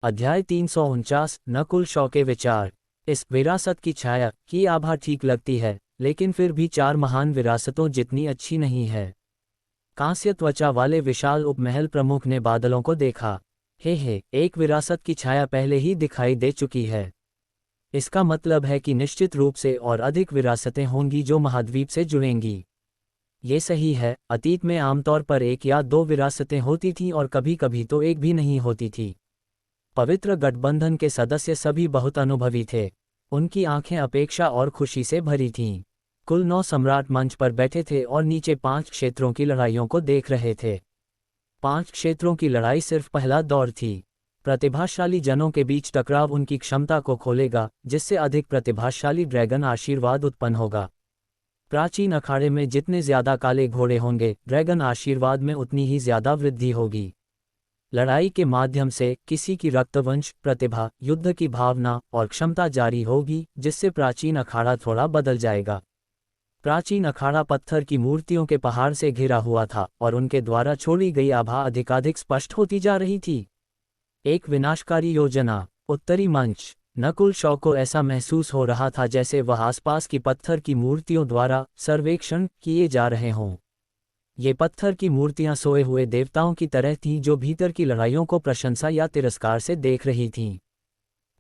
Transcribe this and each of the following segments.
अध्याय 349 नकुल शौ के विचार। इस विरासत की छाया की आभा ठीक लगती है, लेकिन फिर भी चार महान विरासतों जितनी अच्छी नहीं है। कांस्य त्वचा वाले विशाल उपमहल प्रमुख ने बादलों को देखा। हे, एक विरासत की छाया पहले ही दिखाई दे चुकी है। इसका मतलब है कि निश्चित रूप से और अधिक विरासतें होंगी जो महाद्वीप से जुड़ेंगी। ये सही है, अतीत में आमतौर पर एक या दो विरासतें होती थीं और कभी कभी तो एक भी नहीं होती थी। पवित्र गठबंधन के सदस्य सभी बहुत अनुभवी थे। उनकी आंखें अपेक्षा और खुशी से भरी थीं। कुल 9 सम्राट मंच पर बैठे थे और नीचे 5 क्षेत्रों की लड़ाइयों को देख रहे थे। 5 क्षेत्रों की लड़ाई सिर्फ पहला दौर थी। प्रतिभाशाली जनों के बीच टकराव उनकी क्षमता को खोलेगा, जिससे अधिक प्रतिभाशाली ड्रैगन आशीर्वाद उत्पन्न होगा। प्राचीन अखाड़े में जितने ज्यादा काले घोड़े होंगे, ड्रैगन आशीर्वाद में उतनी ही ज्यादा वृद्धि होगी। लड़ाई के माध्यम से किसी की रक्तवंश, प्रतिभा, युद्ध की भावना और क्षमता जारी होगी, जिससे प्राचीन अखाड़ा थोड़ा बदल जाएगा। प्राचीन अखाड़ा पत्थर की मूर्तियों के पहाड़ से घिरा हुआ था और उनके द्वारा छोड़ी गई आभा अधिकाधिक स्पष्ट होती जा रही थी। एक विनाशकारी योजना। उत्तरी मंच। नकुल शौ को ऐसा महसूस हो रहा था जैसे वह आसपास की पत्थर की मूर्तियों द्वारा सर्वेक्षण किए जा रहे हों। ये पत्थर की मूर्तियां सोए हुए देवताओं की तरह थीं जो भीतर की लड़ाइयों को प्रशंसा या तिरस्कार से देख रही थीं।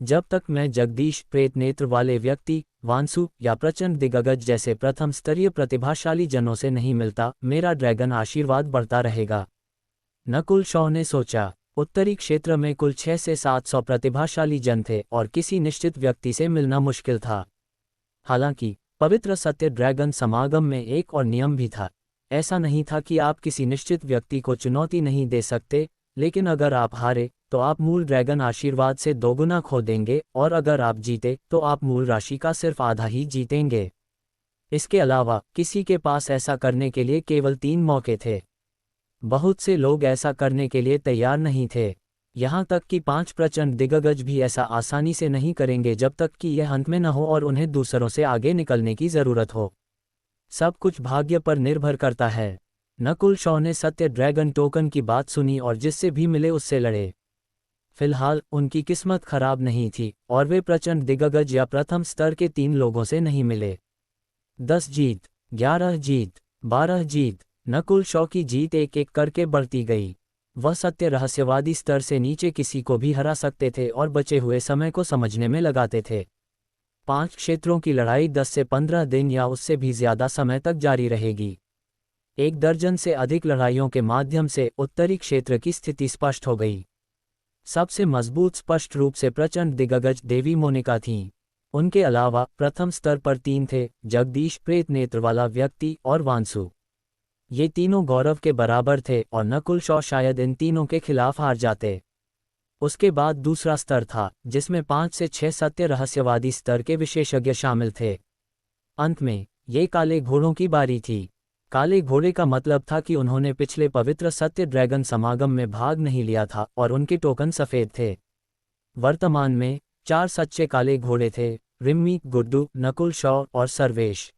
जब तक मैं जगदीश, प्रेत नेत्र वाले व्यक्ति, वांसु या प्रचंड दिग्गज जैसे प्रथम स्तरीय प्रतिभाशाली जनों से नहीं मिलता, मेरा ड्रैगन आशीर्वाद बढ़ता रहेगा। नकुल शौ ने सोचा। उत्तरी क्षेत्र में कुल 6 से 700 प्रतिभाशाली जन थे और किसी निश्चित व्यक्ति से मिलना मुश्किल था। हालांकि पवित्र सत्य ड्रैगन समागम में एक और नियम भी था। ऐसा नहीं था कि आप किसी निश्चित व्यक्ति को चुनौती नहीं दे सकते, लेकिन अगर आप हारे तो आप मूल ड्रैगन आशीर्वाद से दोगुना खो देंगे, और अगर आप जीते तो आप मूल राशि का सिर्फ आधा ही जीतेंगे। इसके अलावा किसी के पास ऐसा करने के लिए केवल 3 मौके थे। बहुत से लोग ऐसा करने के लिए तैयार नहीं थे। यहाँ तक कि 5 प्रचंड दिग्गज भी ऐसा आसानी से नहीं करेंगे जब तक कि यह अंत में न हो और उन्हें दूसरों से आगे निकलने की जरूरत हो। सब कुछ भाग्य पर निर्भर करता है। नकुल शौ ने सत्य ड्रैगन टोकन की बात सुनी और जिससे भी मिले उससे लड़े। फिलहाल उनकी किस्मत खराब नहीं थी और वे प्रचंड दिग्गज या प्रथम स्तर के 3 लोगों से नहीं मिले। 10 जीत, 11 जीत, 12 जीत। नकुल शौ की जीत एक एक करके बढ़ती गई। वह सत्य रहस्यवादी स्तर से नीचे किसी को भी हरा सकते थे और बचे हुए समय को समझने में लगाते थे। 5 क्षेत्रों की लड़ाई 10 से 15 दिन या उससे भी ज्यादा समय तक जारी रहेगी। 1 दर्जन से अधिक लड़ाइयों के माध्यम से उत्तरी क्षेत्र की स्थिति स्पष्ट हो गई। सबसे मजबूत स्पष्ट रूप से प्रचंड दिग्गज देवी मोनिका थीं। उनके अलावा प्रथम स्तर पर 3 थे, जगदीश, प्रेत नेत्र वाला व्यक्ति और वांसु। ये तीनों गौरव के बराबर थे और नकुल शौ शायद इन तीनों के खिलाफ हार जाते। उसके बाद दूसरा स्तर था, जिसमें 5 से 6 सत्य रहस्यवादी स्तर के विशेषज्ञ शामिल थे। अंत में ये काले घोड़ों की बारी थी। काले घोड़े का मतलब था कि उन्होंने पिछले पवित्र सत्य ड्रैगन समागम में भाग नहीं लिया था और उनके टोकन सफेद थे। वर्तमान में 4 सच्चे काले घोड़े थे, रिम्मी, गुड्डू, नकुल शौ और सर्वेश।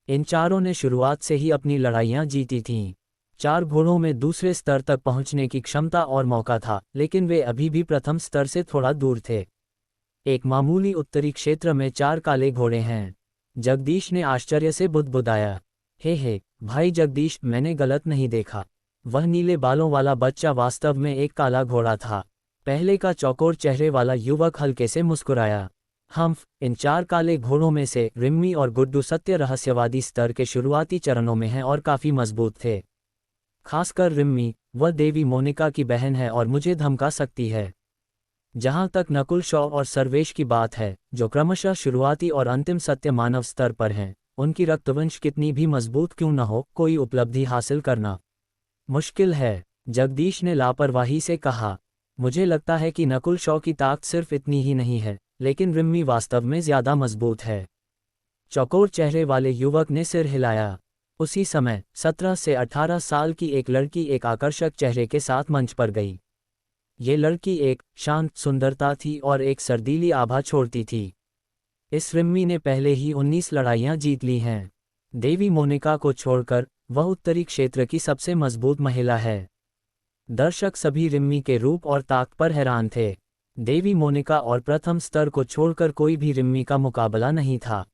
इन चारों ने शुरुआत से ही अपनी लड़ाइयां जीती थीं। 4 घोड़ों में दूसरे स्तर तक पहुंचने की क्षमता और मौका था, लेकिन वे अभी भी प्रथम स्तर से थोड़ा दूर थे। एक मामूली उत्तरी क्षेत्र में 4 काले घोड़े हैं। जगदीश ने आश्चर्य से बुदबुदाया। हे भाई जगदीश, मैंने गलत नहीं देखा। वह नीले बालों वाला बच्चा वास्तव में एक काला घोड़ा था। पहले का चौकोर चेहरे वाला युवक हल्के से मुस्कुराया। इन 4 काले घोड़ों में से रिम्मी और गुड्डू सत्य रहस्यवादी स्तर के शुरुआती चरणों में हैं और काफी मजबूत थे। खासकर रिम्मी, वह देवी मोनिका की बहन है और मुझे धमका सकती है। जहां तक नकुल शौ और सर्वेश की बात है, जो क्रमशः शुरुआती और अंतिम सत्य मानव स्तर पर हैं, उनकी रक्तवंश कितनी भी मजबूत क्यों न हो, कोई उपलब्धि हासिल करना मुश्किल है। जगदीश ने लापरवाही से कहा। मुझे लगता है कि नकुल शौ की ताकत सिर्फ इतनी ही नहीं है, लेकिन रिम्मी वास्तव में ज्यादा मजबूत है। चौकोर चेहरे वाले युवक ने सिर हिलाया। उसी समय 17 से 18 साल की एक लड़की एक आकर्षक चेहरे के साथ मंच पर गई। ये लड़की एक शांत सुंदरता थी और एक सर्दीली आभा छोड़ती थी। इस रिम्मी ने पहले ही 19 लड़ाइयां जीत ली हैं। देवी मोनिका को छोड़कर वह उत्तरी क्षेत्र की सबसे मजबूत महिला है। दर्शक सभी रिम्मी के रूप और ताकत पर हैरान थे। देवी मोनिका और प्रथम स्तर को छोड़कर कोई भी रिम्मी का मुकाबला नहीं था।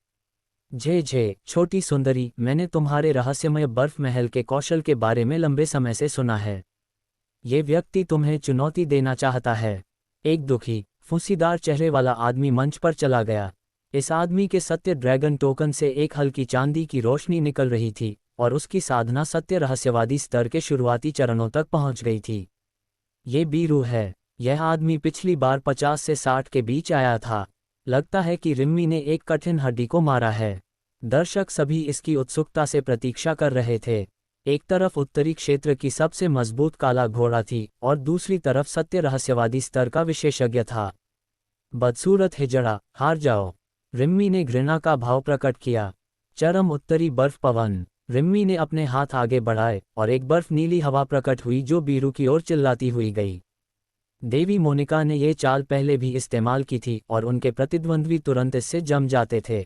झे छोटी सुंदरी, मैंने तुम्हारे रहस्यमय बर्फ महल के कौशल के बारे में लंबे समय से सुना है। ये व्यक्ति तुम्हें चुनौती देना चाहता है। एक दुखी, फुंसीदार चेहरे वाला आदमी मंच पर चला गया। इस आदमी के सत्य ड्रैगन टोकन से एक हल्की चांदी की रोशनी निकल रही थी और उसकी साधना सत्य रहस्यवादी स्तर के शुरुआती चरणों तक पहुंच गई थी। ये बीरू है। यह आदमी पिछली बार 50 से 60 के बीच आया था। लगता है कि रिम्मी ने एक कठिन हड्डी को मारा है। दर्शक सभी इसकी उत्सुकता से प्रतीक्षा कर रहे थे। एक तरफ उत्तरी क्षेत्र की सबसे मजबूत काला घोड़ा थी और दूसरी तरफ सत्य रहस्यवादी स्तर का विशेषज्ञ था। बदसूरत हिजड़ा, हार जाओ। रिम्मी ने घृणा का भाव प्रकट किया। चरम उत्तरी बर्फ पवन। रिम्मी ने अपने हाथ आगे बढ़ाए और एक बर्फ नीली हवा प्रकट हुई जो बीरू की ओर चिल्लाती हुई गई। देवी मोनिका ने ये चाल पहले भी इस्तेमाल की थी और उनके प्रतिद्वंद्वी तुरंत इससे जम जाते थे।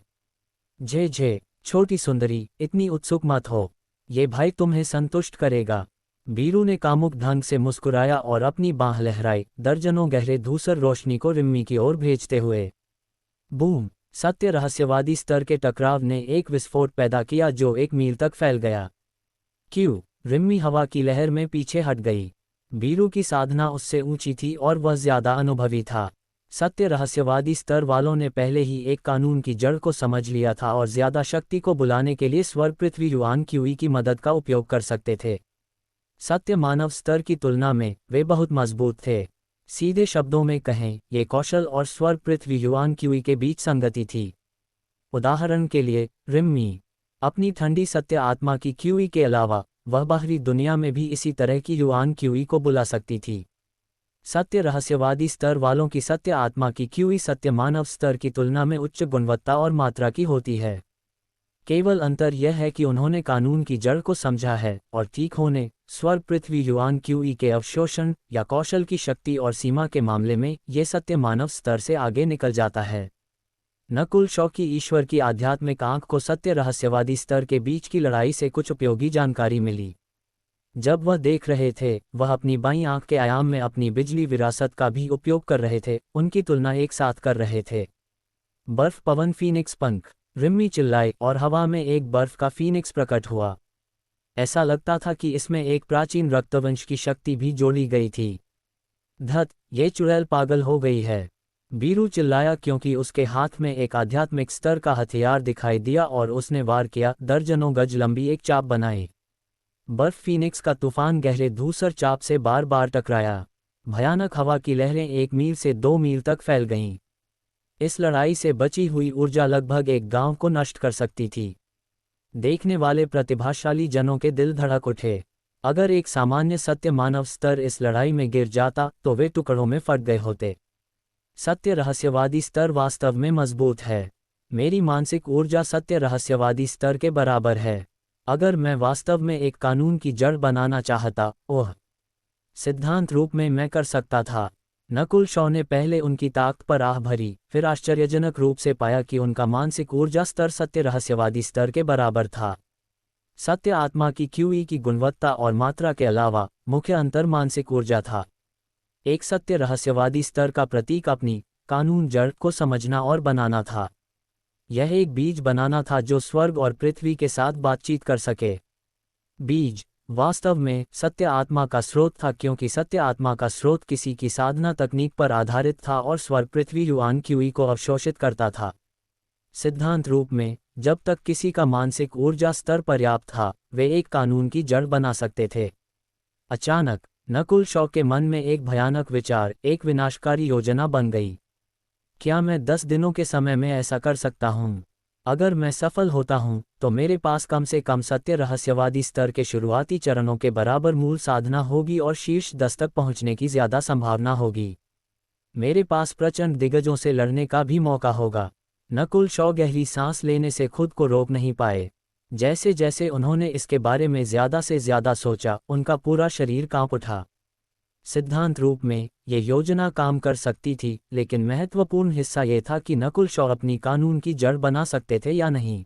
झे छोटी सुंदरी, इतनी उत्सुक मत हो। ये भाई तुम्हें संतुष्ट करेगा। बीरू ने कामुक ढंग से मुस्कुराया और अपनी बांह लहराई, दर्जनों गहरे धूसर रोशनी को रिम्मी की ओर भेजते हुए। बूम! सत्य रहस्यवादी स्तर के टकराव ने एक विस्फोट पैदा किया जो 1 मील तक फैल गया। क्यों? रिम्मी हवा की लहर में पीछे हट गई। बीरू की साधना उससे ऊंची थी और वह ज्यादा अनुभवी था। सत्य रहस्यवादी स्तर वालों ने पहले ही एक कानून की जड़ को समझ लिया था और ज्यादा शक्ति को बुलाने के लिए स्वर्ग पृथ्वी युआन क्यूई की मदद का उपयोग कर सकते थे। सत्य मानव स्तर की तुलना में वे बहुत मजबूत थे। सीधे शब्दों में कहें, ये कौशल और स्वर्ग पृथ्वी युआन क्यूई के बीच संगति थी। उदाहरण के लिए, रिम्मी अपनी ठंडी सत्य आत्मा की क्यूई के अलावा वह बाहरी दुनिया में भी इसी तरह की युआन क्यूई को बुला सकती थी। सत्य रहस्यवादी स्तर वालों की सत्य आत्मा की क्यूई सत्य मानव स्तर की तुलना में उच्च गुणवत्ता और मात्रा की होती है। केवल अंतर यह है कि उन्होंने कानून की जड़ को समझा है और ठीक होने, स्वर्ग पृथ्वी युआन क्यूई के अवशोषण या कौशल की शक्ति और सीमा के मामले में ये सत्य मानव स्तर से आगे निकल जाता है। नकुल शौकी ईश्वर की आध्यात्मिक आंख को सत्य रहस्यवादी स्तर के बीच की लड़ाई से कुछ उपयोगी जानकारी मिली। जब वह देख रहे थे, वह अपनी बाईं आंख के आयाम में अपनी बिजली विरासत का भी उपयोग कर रहे थे, उनकी तुलना एक साथ कर रहे थे। बर्फ पवन फीनिक्स पंख। रिम्मी चिल्लाए और हवा में एक बर्फ का फीनिक्स प्रकट हुआ। ऐसा लगता था कि इसमें एक प्राचीन रक्तवंश की शक्ति भी जोड़ी गई थी। धत, ये चुड़ैल पागल हो गई है। बीरू चिल्लाया क्योंकि उसके हाथ में एक आध्यात्मिक स्तर का हथियार दिखाई दिया और उसने वार किया, दर्जनों गज लंबी एक चाप बनाई। बर्फ फीनिक्स का तूफान गहरे धूसर चाप से बार बार टकराया। भयानक हवा की लहरें 1 मील से 2 मील तक फैल गईं। इस लड़ाई से बची हुई ऊर्जा लगभग एक गांव को नष्ट कर सकती थी। देखने वाले प्रतिभाशाली जनों के दिल धड़क उठे। अगर एक सामान्य सत्य मानव स्तर इस लड़ाई में गिर जाता तो वे टुकड़ों में फट गए होते। सत्य रहस्यवादी स्तर वास्तव में मजबूत है। मेरी मानसिक ऊर्जा सत्य रहस्यवादी स्तर के बराबर है। अगर मैं वास्तव में एक कानून की जड़ बनाना चाहता, ओह! सिद्धांत रूप में मैं कर सकता था। नकुल शॉ ने पहले उनकी ताकत पर आह भरी, फिर आश्चर्यजनक रूप से पाया कि उनका मानसिक ऊर्जा स्तर सत्य रहस्यवादी स्तर के बराबर था। सत्य आत्मा की क्यूई की गुणवत्ता और मात्रा के अलावा मुख्य अंतर मानसिक ऊर्जा था। एक सत्य रहस्यवादी स्तर का प्रतीक अपनी कानून जड़ को समझना और बनाना था। यह एक बीज बनाना था जो स्वर्ग और पृथ्वी के साथ बातचीत कर सके। बीज वास्तव में सत्य आत्मा का स्रोत था क्योंकि सत्य आत्मा का स्रोत किसी की साधना तकनीक पर आधारित था और स्वर्ग पृथ्वी युआन क्यूई को अवशोषित करता था। सिद्धांत रूप में, जब तक किसी का मानसिक ऊर्जा स्तर पर्याप्त था, वे एक कानून की जड़ बना सकते थे। अचानक नकुल शॉ के मन में एक भयानक विचार, एक विनाशकारी योजना बन गई। क्या मैं 10 दिनों के समय में ऐसा कर सकता हूँ? अगर मैं सफल होता हूँ, तो मेरे पास कम से कम सत्य रहस्यवादी स्तर के शुरुआती चरणों के बराबर मूल साधना होगी और शीर्ष 10 तक पहुँचने की ज़्यादा संभावना होगी। मेरे पास प्रचंड दिग्गजों से लड़ने का भी मौका होगा। नकुल शॉ गहरी सांस लेने से खुद को रोक नहीं पाए। जैसे जैसे उन्होंने इसके बारे में ज़्यादा से ज़्यादा सोचा, उनका पूरा शरीर कांप उठा। सिद्धांत रूप में ये योजना काम कर सकती थी, लेकिन महत्वपूर्ण हिस्सा ये था कि नकुल शॉ अपनी कानून की जड़ बना सकते थे या नहीं।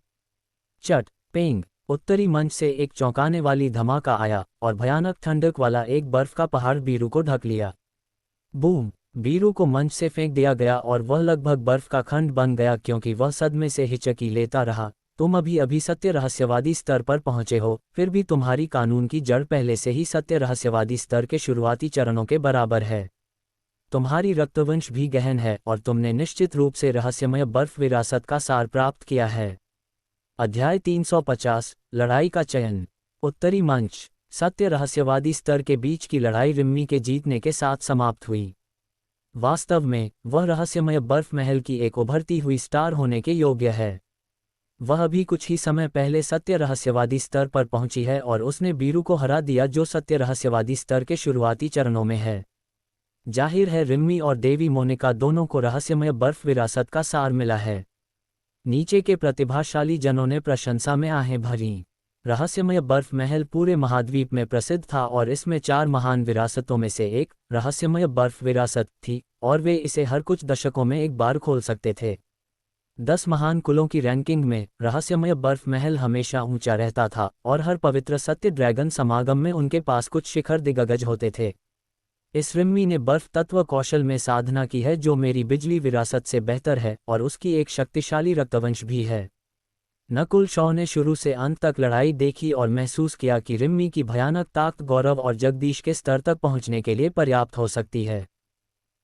चट पेंग! उत्तरी मंच से एक चौंकाने वाली धमाका आया और भयानक ठंडक वाला एक बर्फ का पहाड़ बीरू को ढक लिया। बूम! बीरू को मंच से फेंक दिया गया और वह लगभग बर्फ का खंड बन गया क्योंकि वह सदमे से हिचकी लेता रहा। तुम अभी अभी सत्य रहस्यवादी स्तर पर पहुंचे हो, फिर भी तुम्हारी कानून की जड़ पहले से ही सत्य रहस्यवादी स्तर के शुरुआती चरणों के बराबर है। तुम्हारी रक्तवंश भी गहन है और तुमने निश्चित रूप से रहस्यमय बर्फ विरासत का सार प्राप्त किया है। अध्याय 350 लड़ाई का चयन। उत्तरी मंच। सत्य रहस्यवादी स्तर के बीच की लड़ाई रिम्मी के जीतने के साथ समाप्त हुई। वास्तव में वह रहस्यमय बर्फ महल की एक उभरती हुई स्टार होने के योग्य है। वह अभी कुछ ही समय पहले सत्य रहस्यवादी स्तर पर पहुंची है और उसने बीरू को हरा दिया जो सत्य रहस्यवादी स्तर के शुरुआती चरणों में है। जाहिर है रिम्मी और देवी मोनिका दोनों को रहस्यमय बर्फ विरासत का सार मिला है। नीचे के प्रतिभाशाली जनों ने प्रशंसा में आहें भरीं। रहस्यमय बर्फ महल पूरे महाद्वीप में प्रसिद्ध था और इसमें 4 महान विरासतों में से एक रहस्यमय बर्फ विरासत थी और वे इसे हर कुछ दशकों में एक बार खोल सकते थे। 10 महान कुलों की रैंकिंग में रहस्यमय बर्फ महल हमेशा ऊंचा रहता था और हर पवित्र सत्य ड्रैगन समागम में उनके पास कुछ शिखर दिग्गज होते थे। इस रिम्मी ने बर्फ तत्व कौशल में साधना की है जो मेरी बिजली विरासत से बेहतर है और उसकी एक शक्तिशाली रक्तवंश भी है। नकुल शॉ ने शुरू से अंत तक लड़ाई देखी और महसूस किया कि रिम्मी की भयानक ताकत गौरव और जगदीश के स्तर तक पहुंचने के लिए पर्याप्त हो सकती है।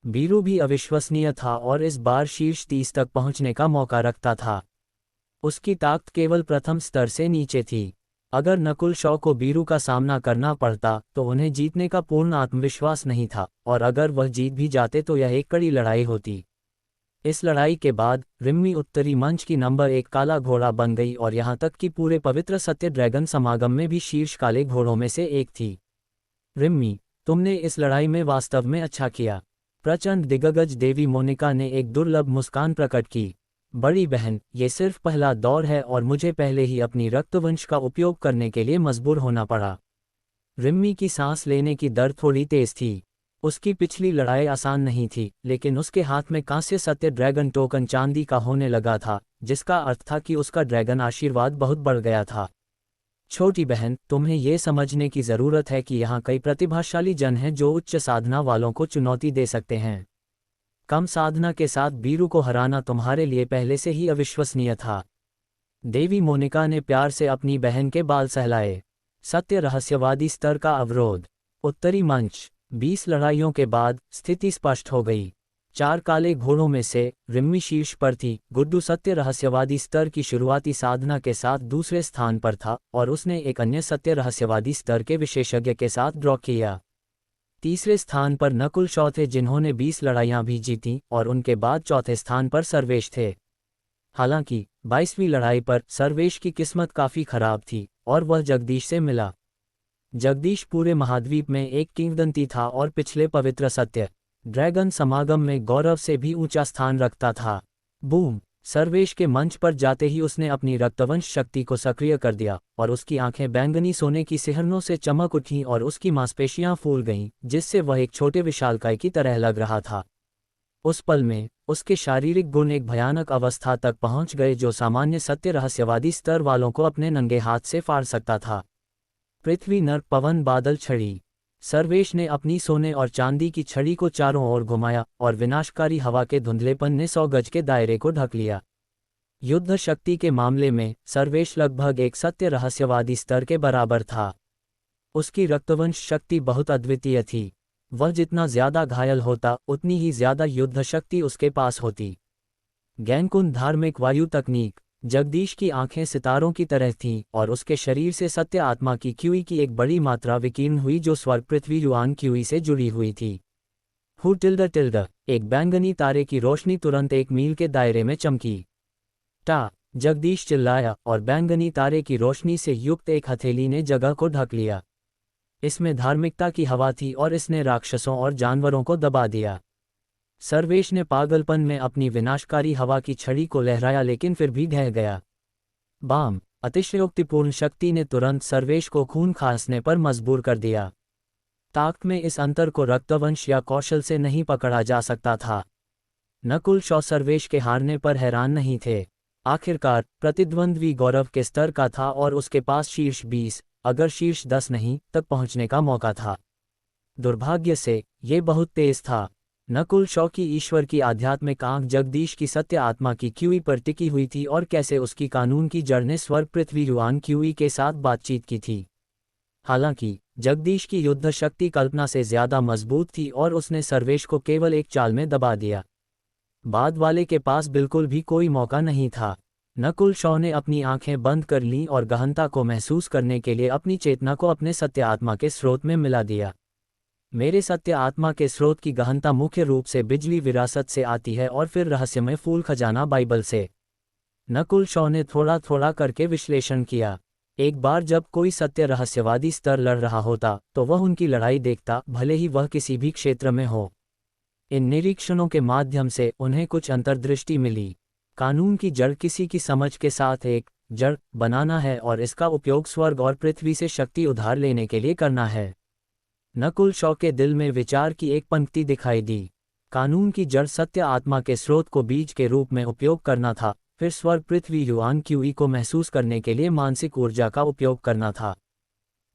बीरू भी अविश्वसनीय था और इस बार शीर्ष 30 तक पहुंचने का मौका रखता था। उसकी ताकत केवल प्रथम स्तर से नीचे थी। अगर नकुल शॉ को बीरू का सामना करना पड़ता तो उन्हें जीतने का पूर्ण आत्मविश्वास नहीं था और अगर वह जीत भी जाते तो यह एक कड़ी लड़ाई होती। इस लड़ाई के बाद रिम्मी उत्तरी मंच की नंबर 1 काला घोड़ा बन गई और यहाँ तक कि पूरे पवित्र सत्य ड्रैगन समागम में भी शीर्ष काले घोड़ों में से एक थी। रिम्मी, तुमने इस लड़ाई में वास्तव में अच्छा किया। प्रचंड दिग्गज देवी मोनिका ने एक दुर्लभ मुस्कान प्रकट की। बड़ी बहन, ये सिर्फ पहला दौर है और मुझे पहले ही अपनी रक्तवंश का उपयोग करने के लिए मजबूर होना पड़ा। रिम्मी की सांस लेने की दर थोड़ी तेज थी। उसकी पिछली लड़ाई आसान नहीं थी, लेकिन उसके हाथ में कांस्य सत्य ड्रैगन टोकन चांदी का होने लगा था, जिसका अर्थ था कि उसका ड्रैगन आशीर्वाद बहुत बढ़ गया था। छोटी बहन, तुम्हें यह समझने की ज़रूरत है कि यहाँ कई प्रतिभाशाली जन हैं जो उच्च साधना वालों को चुनौती दे सकते हैं। कम साधना के साथ बीरू को हराना तुम्हारे लिए पहले से ही अविश्वसनीय था। देवी मोनिका ने प्यार से अपनी बहन के बाल सहलाए। सत्य रहस्यवादी स्तर का अवरोध। उत्तरी मंच। 20 लड़ाइयों के बाद स्थिति स्पष्ट हो गई। 4 काले घोड़ों में से रिम्मी शीर्ष पर थी। गुड्डू सत्य रहस्यवादी स्तर की शुरुआती साधना के साथ दूसरे स्थान पर था और उसने एक अन्य सत्य रहस्यवादी स्तर के विशेषज्ञ के साथ ड्रॉ किया। तीसरे स्थान पर नकुल शॉ थे जिन्होंने 20 लड़ाइयां भी जीतीं और उनके बाद चौथे स्थान पर सर्वेश थे। हालांकि 22वीं लड़ाई पर सर्वेश की किस्मत काफ़ी खराब थी और वह जगदीश से मिला। जगदीश पूरे महाद्वीप में एक किंवदंती था और पिछले पवित्र सत्य ड्रैगन समागम में गौरव से भी ऊंचा स्थान रखता था। बूम! सर्वेश के मंच पर जाते ही उसने अपनी रक्तवंश शक्ति को सक्रिय कर दिया और उसकी आंखें बैंगनी सोने की सिहरनों से चमक उठीं और उसकी मांसपेशियां फूल गईं, जिससे वह एक छोटे विशालकाय की तरह लग रहा था। उस पल में उसके शारीरिक गुण एक भयानक अवस्था तक पहुंच गए जो सामान्य सत्य रहस्यवादी स्तर वालों को अपने नंगे हाथ से फाड़ सकता था। पृथ्वी, नर्क, पवन, बादल, छड़ी। सर्वेश ने अपनी सोने और चांदी की छड़ी को चारों ओर घुमाया और विनाशकारी हवा के धुंधलेपन ने 100 गज के दायरे को ढक लिया। युद्ध शक्ति के मामले में सर्वेश लगभग एक सत्य रहस्यवादी स्तर के बराबर था। उसकी रक्तवंश शक्ति बहुत अद्वितीय थी। वह जितना ज्यादा घायल होता उतनी ही ज्यादा युद्ध शक्ति उसके पास होती। गैंकुन धार्मिक वायु तकनीक। जगदीश की आंखें सितारों की तरह थीं और उसके शरीर से सत्य आत्मा की क्यूई की एक बड़ी मात्रा विकीर्ण हुई जो स्वर्ग पृथ्वी युआन क्यूई से जुड़ी हुई थी। हु टिल्ड टिल्ड, एक बैंगनी तारे की रोशनी तुरंत 1 मील के दायरे में चमकी। टा! जगदीश चिल्लाया और बैंगनी तारे की रोशनी से युक्त एक हथेली ने जगह को ढक लिया। इसमें धार्मिकता की हवा थी और इसने राक्षसों और जानवरों को दबा दिया। सर्वेश ने पागलपन में अपनी विनाशकारी हवा की छड़ी को लहराया लेकिन फिर भी ढह गया। बाम! अतिशयोक्तिपूर्ण शक्ति ने तुरंत सर्वेश को खून खांसने पर मजबूर कर दिया। ताकत में इस अंतर को रक्तवंश या कौशल से नहीं पकड़ा जा सकता था। नकुल शॉ सर्वेश के हारने पर हैरान नहीं थे। आखिरकार प्रतिद्वंद्वी गौरव के स्तर का था और उसके पास शीर्ष 20, अगर शीर्ष 10 नहीं, तक पहुंचने का मौका था। दुर्भाग्य से ये बहुत तेज था। नकुल शॉ की ईश्वर की आध्यात्मिक आंख जगदीश की सत्य आत्मा की क्यूई पर टिकी हुई थी और कैसे उसकी कानून की जड़ ने स्वर्ग पृथ्वी युआन क्यूई के साथ बातचीत की थी। हालांकि जगदीश की युद्ध शक्ति कल्पना से ज्यादा मजबूत थी और उसने सर्वेश को केवल एक चाल में दबा दिया। बाद वाले के पास बिल्कुल भी कोई मौका नहीं था। नकुल शॉ ने अपनी आंखें बंद कर लीं और गहनता को महसूस करने के लिए अपनी चेतना को अपने सत्य आत्मा के स्रोत में मिला दिया। मेरे सत्य आत्मा के स्रोत की गहनता मुख्य रूप से बिजली विरासत से आती है और फिर रहस्यमय फूल खजाना बाइबल से। नकुल शॉ ने थोड़ा थोड़ा करके विश्लेषण किया। एक बार जब कोई सत्य रहस्यवादी स्तर लड़ रहा होता तो वह उनकी लड़ाई देखता, भले ही वह किसी भी क्षेत्र में हो। इन निरीक्षणों के माध्यम से उन्हें कुछ अंतर्दृष्टि मिली। कानून की जड़ किसी की समझ के साथ एक जड़ बनाना है और इसका उपयोग स्वर्ग और पृथ्वी से शक्ति उधार लेने के लिए करना है। नकुल शॉ के दिल में विचार की एक पंक्ति दिखाई दी। कानून की जड़ सत्य आत्मा के स्रोत को बीज के रूप में उपयोग करना था, फिर स्वर्ग पृथ्वी युआन क्यूई को महसूस करने के लिए मानसिक ऊर्जा का उपयोग करना था।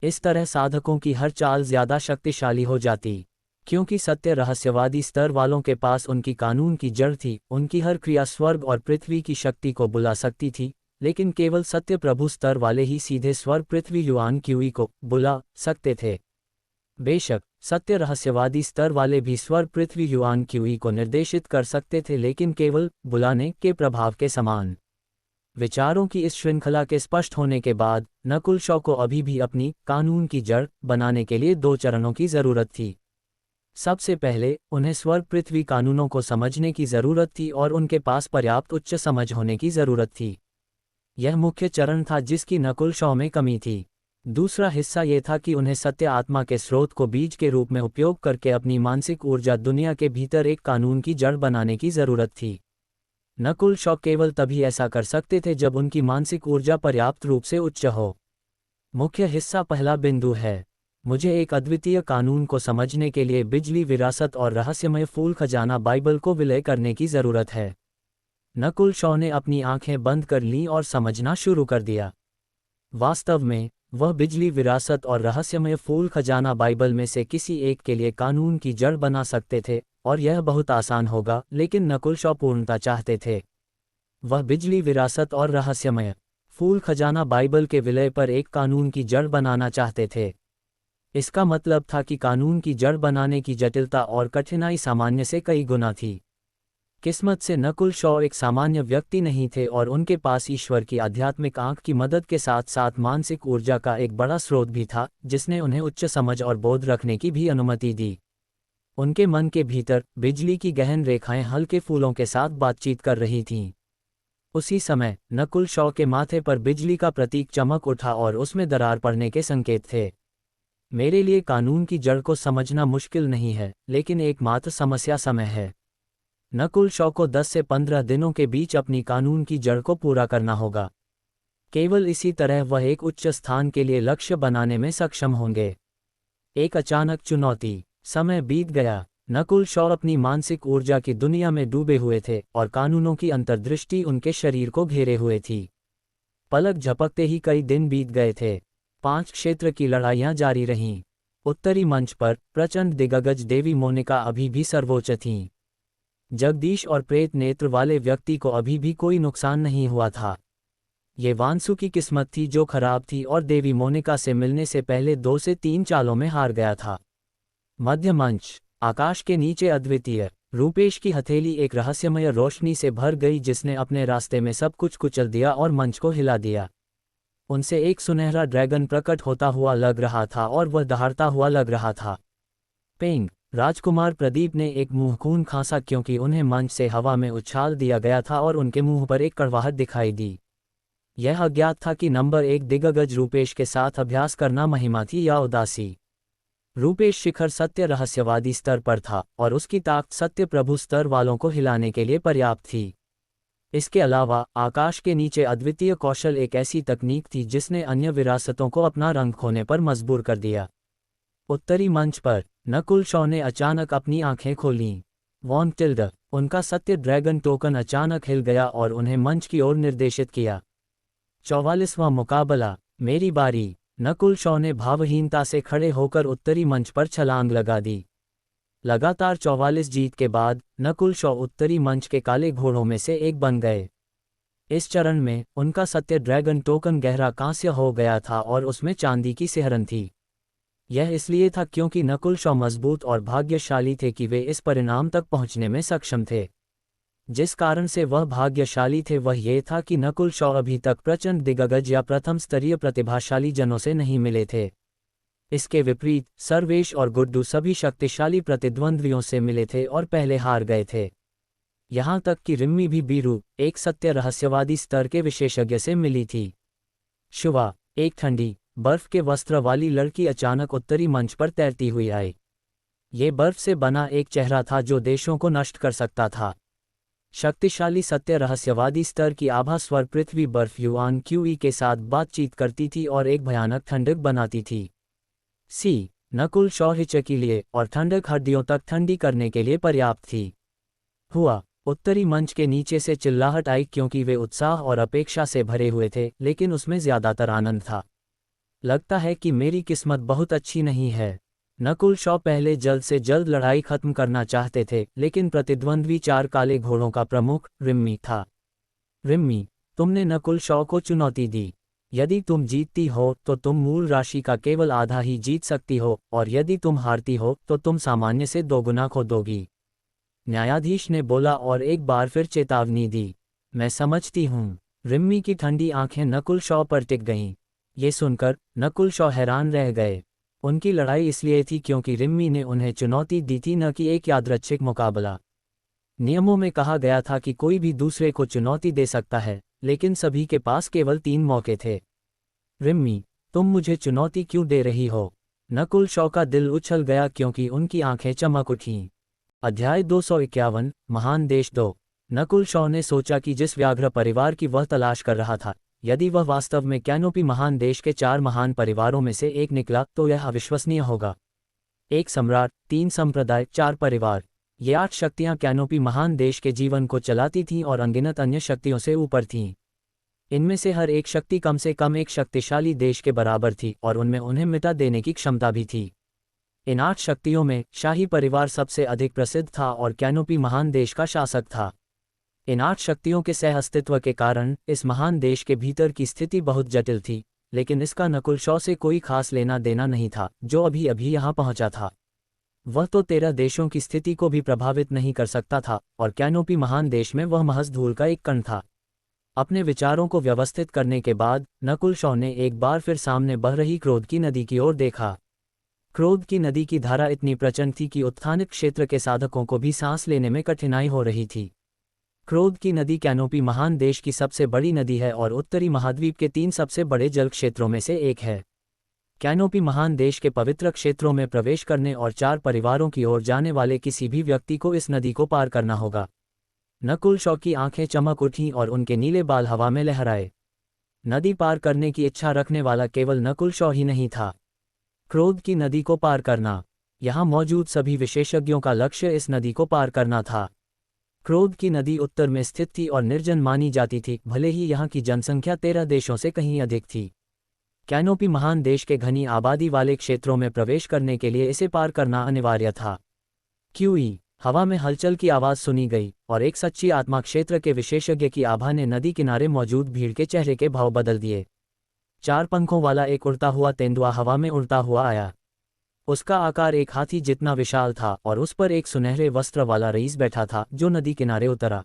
इस तरह साधकों की हर चाल ज्यादा शक्तिशाली हो जाती, क्योंकि सत्य रहस्यवादी स्तर वालों के पास उनकी कानून की जड़ थी। उनकी हर क्रिया स्वर्ग और पृथ्वी की शक्ति को बुला सकती थी, लेकिन केवल सत्य प्रभु स्तर वाले ही सीधे स्वर्ग पृथ्वी युआन क्यूई को बुला सकते थे। बेशक सत्य रहस्यवादी स्तर वाले भी स्वर्ग पृथ्वी युआन क्यूई को निर्देशित कर सकते थे, लेकिन केवल बुलाने के प्रभाव के समान। विचारों की इस श्रृंखला के स्पष्ट होने के बाद नकुल शॉ को अभी भी अपनी कानून की जड़ बनाने के लिए दो चरणों की जरूरत थी। सबसे पहले उन्हें स्वर्ग पृथ्वी कानूनों को समझने की जरूरत थी और उनके पास पर्याप्त उच्च समझ होने की जरूरत थी। यह मुख्य चरण था जिसकी नकुल शॉ में कमी थी। दूसरा हिस्सा ये था कि उन्हें सत्य आत्मा के स्रोत को बीज के रूप में उपयोग करके अपनी मानसिक ऊर्जा दुनिया के भीतर एक कानून की जड़ बनाने की जरूरत थी। नकुल शॉ केवल तभी ऐसा कर सकते थे जब उनकी मानसिक ऊर्जा पर्याप्त रूप से उच्च हो। मुख्य हिस्सा पहला बिंदु है। मुझे एक अद्वितीय कानून को समझने के लिए बिजली विरासत और रहस्यमय फूल खजाना बाइबल को विलय करने की जरूरत है। नकुल शॉ ने अपनी आंखें बंद कर लीं और समझना शुरू कर दिया। वास्तव में वह बिजली विरासत और रहस्यमय फूल खजाना बाइबल में से किसी एक के लिए कानून की जड़ बना सकते थे, और यह बहुत आसान होगा, लेकिन नकुल शॉ पूर्णता चाहते थे। वह बिजली विरासत और रहस्यमय फूल खजाना बाइबल के विलय पर एक कानून की जड़ बनाना चाहते थे। इसका मतलब था कि कानून की जड़ बनाने की जटिलता और कठिनाई सामान्य से कई गुना थी। किस्मत से नकुल शॉ एक सामान्य व्यक्ति नहीं थे और उनके पास ईश्वर की आध्यात्मिक आंख की मदद के साथ साथ मानसिक ऊर्जा का एक बड़ा स्रोत भी था, जिसने उन्हें उच्च समझ और बोध रखने की भी अनुमति दी। उनके मन के भीतर बिजली की गहन रेखाएं हल्के फूलों के साथ बातचीत कर रही थीं। उसी समय नकुल शॉ के माथे पर बिजली का प्रतीक चमक उठा और उसमें दरार पड़ने के संकेत थे। मेरे लिए कानून की जड़ को समझना मुश्किल नहीं है, लेकिन एकमात्र समस्या समय है। नकुल शॉ को 10 से 15 दिनों के बीच अपनी कानून की जड़ को पूरा करना होगा। केवल इसी तरह वह एक उच्च स्थान के लिए लक्ष्य बनाने में सक्षम होंगे। एक अचानक चुनौती। समय बीत गया। नकुल शॉ अपनी मानसिक ऊर्जा की दुनिया में डूबे हुए थे और कानूनों की अंतर्दृष्टि उनके शरीर को घेरे हुए थी। पलक झपकते ही कई दिन बीत गए थे। 5 क्षेत्र की लड़ाइयां जारी रहीं। उत्तरी मंच पर प्रचंड दिग्गज देवी मोनिका अभी भी सर्वोच्च थीं। जगदीश और प्रेत नेत्र वाले व्यक्ति को अभी भी कोई नुकसान नहीं हुआ था। ये वांसु की किस्मत थी जो खराब थी और देवी मोनिका से मिलने से पहले 2 से 3 चालों में हार गया था। मध्य मंच। आकाश के नीचे अद्वितीय रूपेश की हथेली एक रहस्यमय रोशनी से भर गई जिसने अपने रास्ते में सब कुछ कुचल दिया और मंच को हिला दिया। उनसे एक सुनहरा ड्रैगन प्रकट होता हुआ लग रहा था और वह दहाड़ता हुआ लग रहा था। पेंग। राजकुमार प्रदीप ने एक मुंहखून खांसा क्योंकि उन्हें मंच से हवा में उछाल दिया गया था और उनके मुंह पर एक कड़वाहट दिखाई दी। यह अज्ञात था कि नंबर 1 दिग्गज रूपेश के साथ अभ्यास करना महिमा थी या उदासी। रूपेश शिखर सत्य रहस्यवादी स्तर पर था और उसकी ताकत सत्य प्रभु स्तर वालों को हिलाने के लिए पर्याप्त थी। इसके अलावा आकाश के नीचे अद्वितीय कौशल एक ऐसी तकनीक थी जिसने अन्य विरासतों को अपना रंग खोने पर मजबूर कर दिया। उत्तरी मंच पर नकुल शॉ ने अचानक अपनी आंखें खोलीं। वॉन टिल्ड। उनका सत्य ड्रैगन टोकन अचानक हिल गया और उन्हें मंच की ओर निर्देशित किया। 44वां मुकाबला। मेरी बारी। नकुल शॉ ने भावहीनता से खड़े होकर उत्तरी मंच पर छलांग लगा दी। लगातार 44 जीत के बाद नकुल शॉ उत्तरी मंच के काले घोड़ों में से एक बन गए। इस चरण में उनका सत्य ड्रैगन टोकन गहरा कांस्य हो गया था और उसमें चांदी की सिहरन थी। यह इसलिए था क्योंकि नकुल शॉ मजबूत और भाग्यशाली थे कि वे इस परिणाम तक पहुंचने में सक्षम थे। जिस कारण से वह भाग्यशाली थे वह ये था कि नकुल शॉ अभी तक प्रचंड दिग्गज या प्रथम स्तरीय प्रतिभाशाली जनों से नहीं मिले थे। इसके विपरीत सर्वेश और गुड्डू सभी शक्तिशाली प्रतिद्वंद्वियों से मिले थे और पहले हार गए थे। यहाँ तक कि रिम्मी भी बीरू, एक सत्य रहस्यवादी स्तर के विशेषज्ञ से मिली थी। शुवा, एक ठंडी बर्फ के वस्त्र वाली लड़की अचानक उत्तरी मंच पर तैरती हुई आई। ये बर्फ से बना एक चेहरा था जो देशों को नष्ट कर सकता था। शक्तिशाली सत्य रहस्यवादी स्तर की आभा स्वर पृथ्वी बर्फ युआन क्यूई के साथ बातचीत करती थी और एक भयानक ठंडक बनाती थी। नकुल शॉ हिचकिलिए और ठंडक हड्डियों तक ठंडी करने के लिए पर्याप्त थी। हुआ, उत्तरी मंच के नीचे से चिल्लाहट आई क्योंकि वे उत्साह और अपेक्षा से भरे हुए थे, लेकिन उसमें ज्यादातर आनंद था। लगता है कि मेरी किस्मत बहुत अच्छी नहीं है। नकुल शॉ पहले जल्द से जल्द लड़ाई खत्म करना चाहते थे, लेकिन प्रतिद्वंद्वी 4 काले घोड़ों का प्रमुख रिम्मी था। रिम्मी, तुमने नकुल शॉ को चुनौती दी। यदि तुम जीतती हो तो तुम मूल राशि का केवल आधा ही जीत सकती हो, और यदि तुम हारती हो तो तुम सामान्य से 2 गुना खो दोगी। न्यायाधीश ने बोला और एक बार फिर चेतावनी दी। मैं समझती हूँ। रिम्मी की ठंडी आंखें नकुल शॉ पर टिक गईं। ये सुनकर नकुल शॉ हैरान रह गए। उनकी लड़ाई इसलिए थी क्योंकि रिम्मी ने उन्हें चुनौती दी थी, न कि एक यादृच्छिक मुकाबला। नियमों में कहा गया था कि कोई भी दूसरे को चुनौती दे सकता है, लेकिन सभी के पास केवल 3 मौके थे। रिम्मी, तुम मुझे चुनौती क्यों दे रही हो? नकुल शॉ का दिल उछल गया क्योंकि उनकी आंखें चमक उठीं। अध्याय 251, महान देश 2। नकुल शॉ ने सोचा कि जिस व्याघ्र परिवार की वह तलाश कर रहा था, यदि वह वास्तव में कैनोपी महान देश के 4 महान परिवारों में से एक निकला तो यह अविश्वसनीय होगा। 1 सम्राट, 3 संप्रदाय, 4 परिवार। ये 8 शक्तियां कैनोपी महान देश के जीवन को चलाती थीं और अनगिनत अन्य शक्तियों से ऊपर थीं। इनमें से हर एक शक्ति कम से कम एक शक्तिशाली देश के बराबर थी और उनमें उन्हें मिटा देने की क्षमता भी थी। इन 8 शक्तियों में शाही परिवार सबसे अधिक प्रसिद्ध था और कैनोपी महान देश का शासक था। इन 8 शक्तियों के सह अस्तित्व के कारण इस महान देश के भीतर की स्थिति बहुत जटिल थी, लेकिन इसका नकुल शॉ से कोई खास लेना देना नहीं था, जो अभी अभी यहाँ पहुंचा था। वह तो 13 देशों की स्थिति को भी प्रभावित नहीं कर सकता था, और कैनोपी महान देश में वह महज धूल का एक कण था। अपने विचारों को व्यवस्थित करने के बाद नकुल शॉ ने एक बार फिर सामने बह रही क्रोध की नदी की ओर देखा। क्रोध की नदी की धारा इतनी प्रचंड थी कि उत्थानित क्षेत्र के साधकों को भी सांस लेने में कठिनाई हो रही थी। क्रोध की नदी कैनोपी महान देश की सबसे बड़ी नदी है और उत्तरी महाद्वीप के 3 सबसे बड़े जल क्षेत्रों में से एक है। कैनोपी महान देश के पवित्र क्षेत्रों में प्रवेश करने और 4 परिवारों की ओर जाने वाले किसी भी व्यक्ति को इस नदी को पार करना होगा। नकुल शॉ की आंखें चमक उठीं और उनके नीले बाल हवा में लहराए। नदी पार करने की इच्छा रखने वाला केवल नकुल शॉ ही नहीं था। क्रोध की नदी को पार करना, यहाँ मौजूद सभी विशेषज्ञों का लक्ष्य इस नदी को पार करना था। क्रोध की नदी उत्तर में स्थित थी और निर्जन मानी जाती थी, भले ही यहाँ की जनसंख्या 13 देशों से कहीं अधिक थी। कैनोपी महान देश के घनी आबादी वाले क्षेत्रों में प्रवेश करने के लिए इसे पार करना अनिवार्य था। क्यूई, हवा में हलचल की आवाज़ सुनी गई और एक सच्ची आत्मा क्षेत्र के विशेषज्ञ की आभा ने नदी किनारे मौजूद भीड़ के चेहरे के भाव बदल दिए। 4 पंखों वाला एक उड़ता हुआ तेंदुआ हवा में उड़ता हुआ आया। उसका आकार एक हाथी जितना विशाल था और उस पर एक सुनहरे वस्त्र वाला रईस बैठा था जो नदी किनारे उतरा।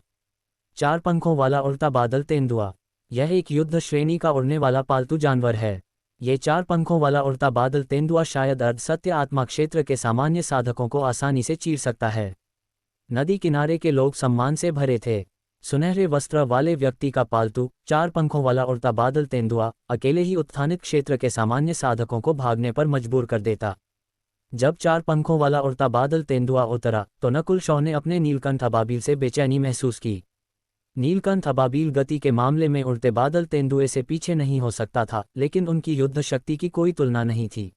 4 पंखों वाला उड़ता बादल तेंदुआ, यह एक युद्ध श्रेणी का उड़ने वाला पालतू जानवर है। ये 4 पंखों वाला उड़ता बादल तेंदुआ शायद अर्ध सत्य आत्मा क्षेत्र के सामान्य साधकों को आसानी से चीर सकता है। नदी किनारे के लोग सम्मान से भरे थे। सुनहरे वस्त्र वाले व्यक्ति का पालतू 4 पंखों वाला उड़ता बादल तेंदुआ अकेले ही उत्थानित क्षेत्र के सामान्य साधकों को भागने पर मजबूर कर देता। जब 4 पंखों वाला उड़ता बादल तेंदुआ उतरा तो नकुल शॉ ने अपने नीलकंठ अबाबिल से बेचैनी महसूस की। नीलकंठ अबाबिल गति के मामले में उड़ते बादल तेंदुए से पीछे नहीं हो सकता था, लेकिन उनकी युद्ध शक्ति की कोई तुलना नहीं थी।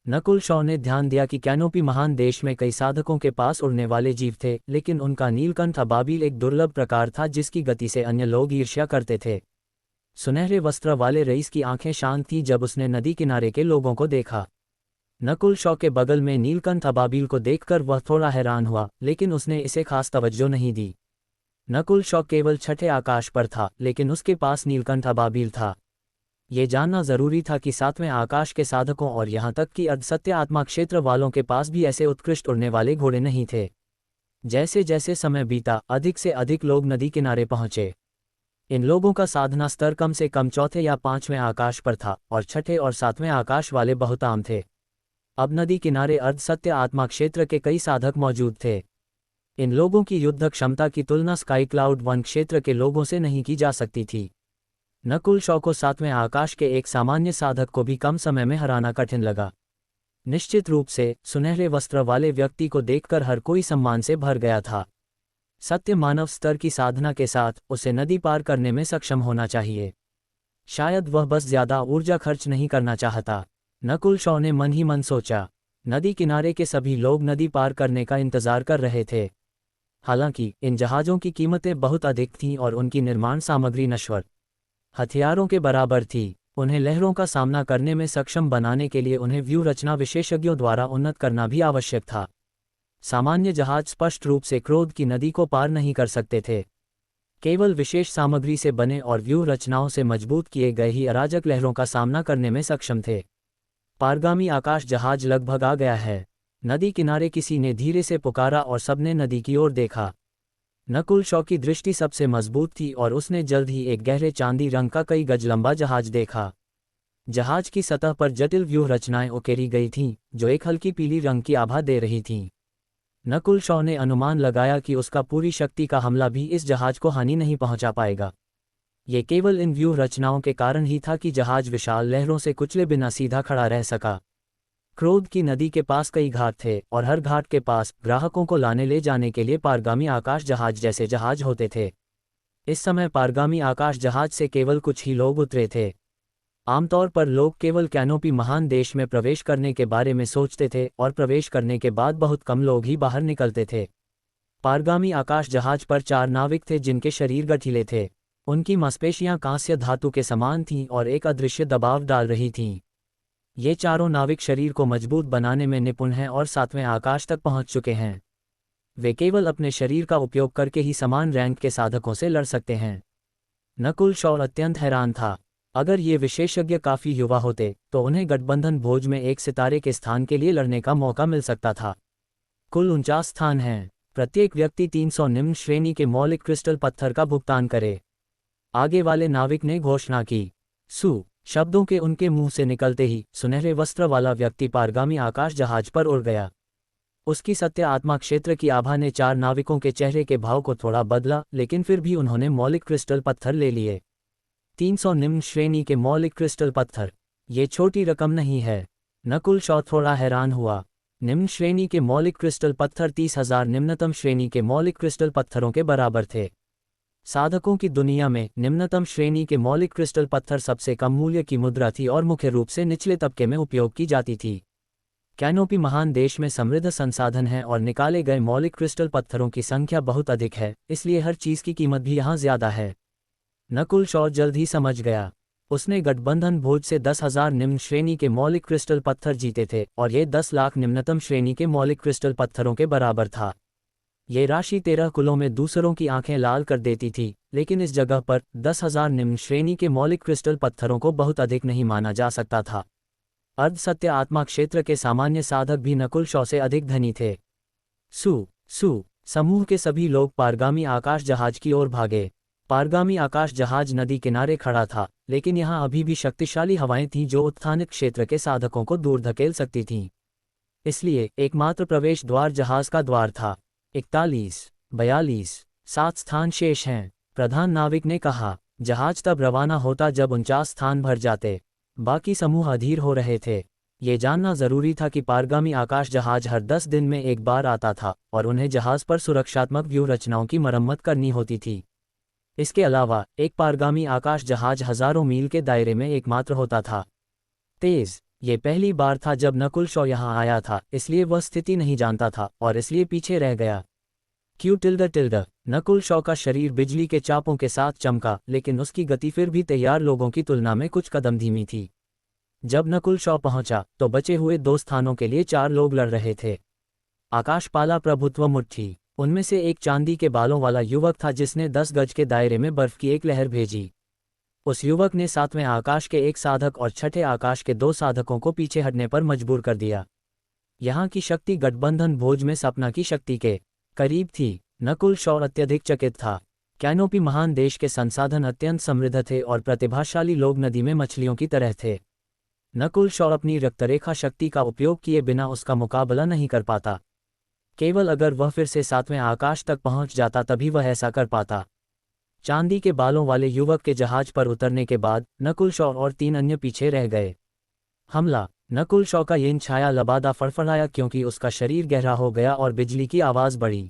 नकुल शॉ ने ध्यान दिया कि कैनोपी महान देश में कई साधकों के पास उड़ने वाले जीव थे, लेकिन उनका नीलकंठ अबाबिल एक दुर्लभ प्रकार था जिसकी गति से अन्य लोग ईर्ष्या करते थे। सुनहरे वस्त्र वाले रईस की आंखें शांत थीं जब उसने नदी किनारे के लोगों को देखा। नकुल शॉ के बगल में नीलकंठ अबाबिल को देखकर वह थोड़ा हैरान हुआ, लेकिन उसने इसे खास तवज्जो नहीं दी। नकुल शॉ केवल छठे आकाश पर था, लेकिन उसके पास नीलकंठ अबाबिल था। ये जानना जरूरी था कि सातवें आकाश के साधकों और यहाँ तक कि अर्धसत्य आत्मा क्षेत्र वालों के पास भी ऐसे उत्कृष्ट उड़ने वाले घोड़े नहीं थे। जैसे जैसे समय बीता, अधिक से अधिक लोग नदी किनारे पहुंचे। इन लोगों का साधना स्तर कम से कम चौथे या पांचवें आकाश पर था, और छठे और सातवें आकाश वाले बहुत आम थे। अब नदी किनारे अर्धसत्य आत्मा क्षेत्र के कई साधक मौजूद थे। इन लोगों की युद्ध क्षमता की तुलना स्काई क्लाउड वन क्षेत्र के लोगों से नहीं की जा सकती थी। नकुल शॉ को सातवें आकाश के एक सामान्य साधक को भी कम समय में हराना कठिन लगा। निश्चित रूप से सुनहरे वस्त्र वाले व्यक्ति को देखकर हर कोई सम्मान से भर गया था। सत्य मानव स्तर की साधना के साथ उसे नदी पार करने में सक्षम होना चाहिए। शायद वह बस ज्यादा ऊर्जा खर्च नहीं करना चाहता, नकुल शॉ ने मन ही मन सोचा। नदी किनारे के सभी लोग नदी पार करने का इंतजार कर रहे थे। हालांकि इन जहाज़ों की कीमतें बहुत अधिक थीं और उनकी निर्माण सामग्री नश्वर हथियारों के बराबर थी। उन्हें लहरों का सामना करने में सक्षम बनाने के लिए उन्हें व्यू रचना विशेषज्ञों द्वारा उन्नत करना भी आवश्यक था। सामान्य जहाज स्पष्ट रूप से क्रोध की नदी को पार नहीं कर सकते थे। केवल विशेष सामग्री से बने और व्यू रचनाओं से मजबूत किए गए ही अराजक लहरों का सामना करने में सक्षम थे। पारगामी आकाश जहाज लगभग आ गया है, नदी किनारे किसी ने धीरे से पुकारा और सबने नदी की ओर देखा। नकुल शॉ की दृष्टि सबसे मजबूत थी और उसने जल्द ही एक गहरे चांदी रंग का कई गज लंबा जहाज देखा। जहाज की सतह पर जटिल व्यूह रचनाएं उकेरी गई थीं, जो एक हल्की पीली रंग की आभा दे रही थीं। नकुल शॉ ने अनुमान लगाया कि उसका पूरी शक्ति का हमला भी इस जहाज को हानि नहीं पहुंचा पाएगा। ये केवल इन व्यूह रचनाओं के कारण ही था कि जहाज विशाल लहरों से कुचले बिना सीधा खड़ा रह सका। क्रोध की नदी के पास कई घाट थे और हर घाट के पास ग्राहकों को लाने ले जाने के लिए पारगामी आकाश जहाज जैसे जहाज होते थे। इस समय पारगामी आकाश जहाज से केवल कुछ ही लोग उतरे थे। आमतौर पर लोग केवल कैनोपी महान देश में प्रवेश करने के बारे में सोचते थे और प्रवेश करने के बाद बहुत कम लोग ही बाहर निकलते थे। पारगामी आकाश जहाज पर 4 नाविक थे जिनके शरीर गठीले थे। उनकी मांसपेशियां कांस्य धातु के समान थीं और एक अदृश्य दबाव डाल रही थीं। ये चारों नाविक शरीर को मजबूत बनाने में निपुण हैं और सातवें आकाश तक पहुंच चुके हैं। वे केवल अपने शरीर का उपयोग करके ही समान रैंक के साधकों से लड़ सकते हैं। नकुल शॉ अत्यंत हैरान था। अगर ये विशेषज्ञ काफी युवा होते तो उन्हें गठबंधन भोज में एक सितारे के स्थान के लिए लड़ने का मौका मिल सकता था। कुल 49 स्थान हैं। प्रत्येक व्यक्ति 300 निम्न श्रेणी के मौलिक क्रिस्टल पत्थर का भुगतान करे। आगे वाले नाविक ने घोषणा की। सु शब्दों के उनके मुंह से निकलते ही सुनहरे वस्त्र वाला व्यक्ति पारगामी आकाश जहाज पर उड़ गया। उसकी सत्य आत्मा क्षेत्र की आभा ने 4 नाविकों के चेहरे के भाव को थोड़ा बदला, लेकिन फिर भी उन्होंने मौलिक क्रिस्टल पत्थर ले लिए। 300 निम्न श्रेणी के मौलिक क्रिस्टल पत्थर, ये छोटी रकम नहीं है। नकुल शॉ थोड़ा हैरान हुआ। निम्न श्रेणी के मौलिक क्रिस्टल पत्थर 30,000 निम्नतम श्रेणी के मौलिक क्रिस्टल पत्थरों के बराबर थे। साधकों की दुनिया में निम्नतम श्रेणी के मौलिक क्रिस्टल पत्थर सबसे कम मूल्य की मुद्रा थी और मुख्य रूप से निचले तबके में उपयोग की जाती थी। कैनोपी महान देश में समृद्ध संसाधन है और निकाले गए मौलिक क्रिस्टल पत्थरों की संख्या बहुत अधिक है, इसलिए हर चीज की कीमत भी यहाँ ज्यादा है। नकुल शॉ जल्द ही समझ गया। उसने गठबंधन भोज से 10,000 निम्न श्रेणी के मौलिक क्रिस्टल पत्थर जीते थे और ये 10 लाख निम्नतम श्रेणी के मौलिक क्रिस्टल पत्थरों के बराबर था। ये राशि 13 कुलों में दूसरों की आंखें लाल कर देती थी, लेकिन इस जगह पर 10,000 निम्न श्रेणी के मौलिक क्रिस्टल पत्थरों को बहुत अधिक नहीं माना जा सकता था। अर्ध सत्य आत्मा क्षेत्र के सामान्य साधक भी नकुल शॉ से अधिक धनी थे। सु समूह के सभी लोग पारगामी आकाश जहाज की ओर भागे। पारगामी आकाश जहाज नदी किनारे खड़ा था, लेकिन यहाँ अभी भी शक्तिशाली हवाएं थीं जो उत्थानित क्षेत्र के साधकों को दूर धकेल सकती थीं। इसलिए एकमात्र प्रवेश द्वार जहाज का द्वार था। 41, 42, 7 स्थान शेष हैं, प्रधान नाविक ने कहा। जहाज तब रवाना होता जब 49 स्थान भर जाते। बाकी समूह अधीर हो रहे थे। ये जानना जरूरी था कि पारगामी आकाश जहाज हर 10 दिन में एक बार आता था और उन्हें जहाज पर सुरक्षात्मक व्यूह रचनाओं की मरम्मत करनी होती थी। इसके अलावा एक पारगामी आकाश जहाज हजारों मील के दायरे में एकमात्र होता था। ये पहली बार था जब नकुल शॉ यहाँ आया था, इसलिए वह स्थिति नहीं जानता था और इसलिए पीछे रह गया। नकुल शॉ का शरीर बिजली के चापों के साथ चमका, लेकिन उसकी गति फिर भी तैयार लोगों की तुलना में कुछ कदम धीमी थी। जब नकुल शॉ पहुंचा तो बचे हुए 2 स्थानों के लिए 4 लोग लड़ रहे थे। आकाशपाला प्रभुत्व मुट्ठी। उनमें से एक चांदी के बालों वाला युवक था जिसने 10 गज के दायरे में बर्फ की एक लहर भेजी। उस युवक ने 7वें आकाश के एक साधक और 6ठे आकाश के 2 साधकों को पीछे हटने पर मजबूर कर दिया। यहाँ की शक्ति गठबंधन भोज में सपना की शक्ति के करीब थी। नकुल शॉ अत्यधिक चकित था। कैनोपी महान देश के संसाधन अत्यंत समृद्ध थे और प्रतिभाशाली लोग नदी में मछलियों की तरह थे। नकुल शॉ अपनी रक्तरेखा शक्ति का उपयोग किए बिना उसका मुकाबला नहीं कर पाता। केवल अगर वह फिर से 7वें आकाश तक पहुंच जाता तभी वह ऐसा कर पाता। चांदी के बालों वाले युवक के जहाज पर उतरने के बाद नकुल शॉ और 3 अन्य पीछे रह गए। हमला। नकुल शॉ का येन छाया लबादा फड़फड़ाया क्योंकि उसका शरीर गहरा हो गया और बिजली की आवाज़ बढ़ी।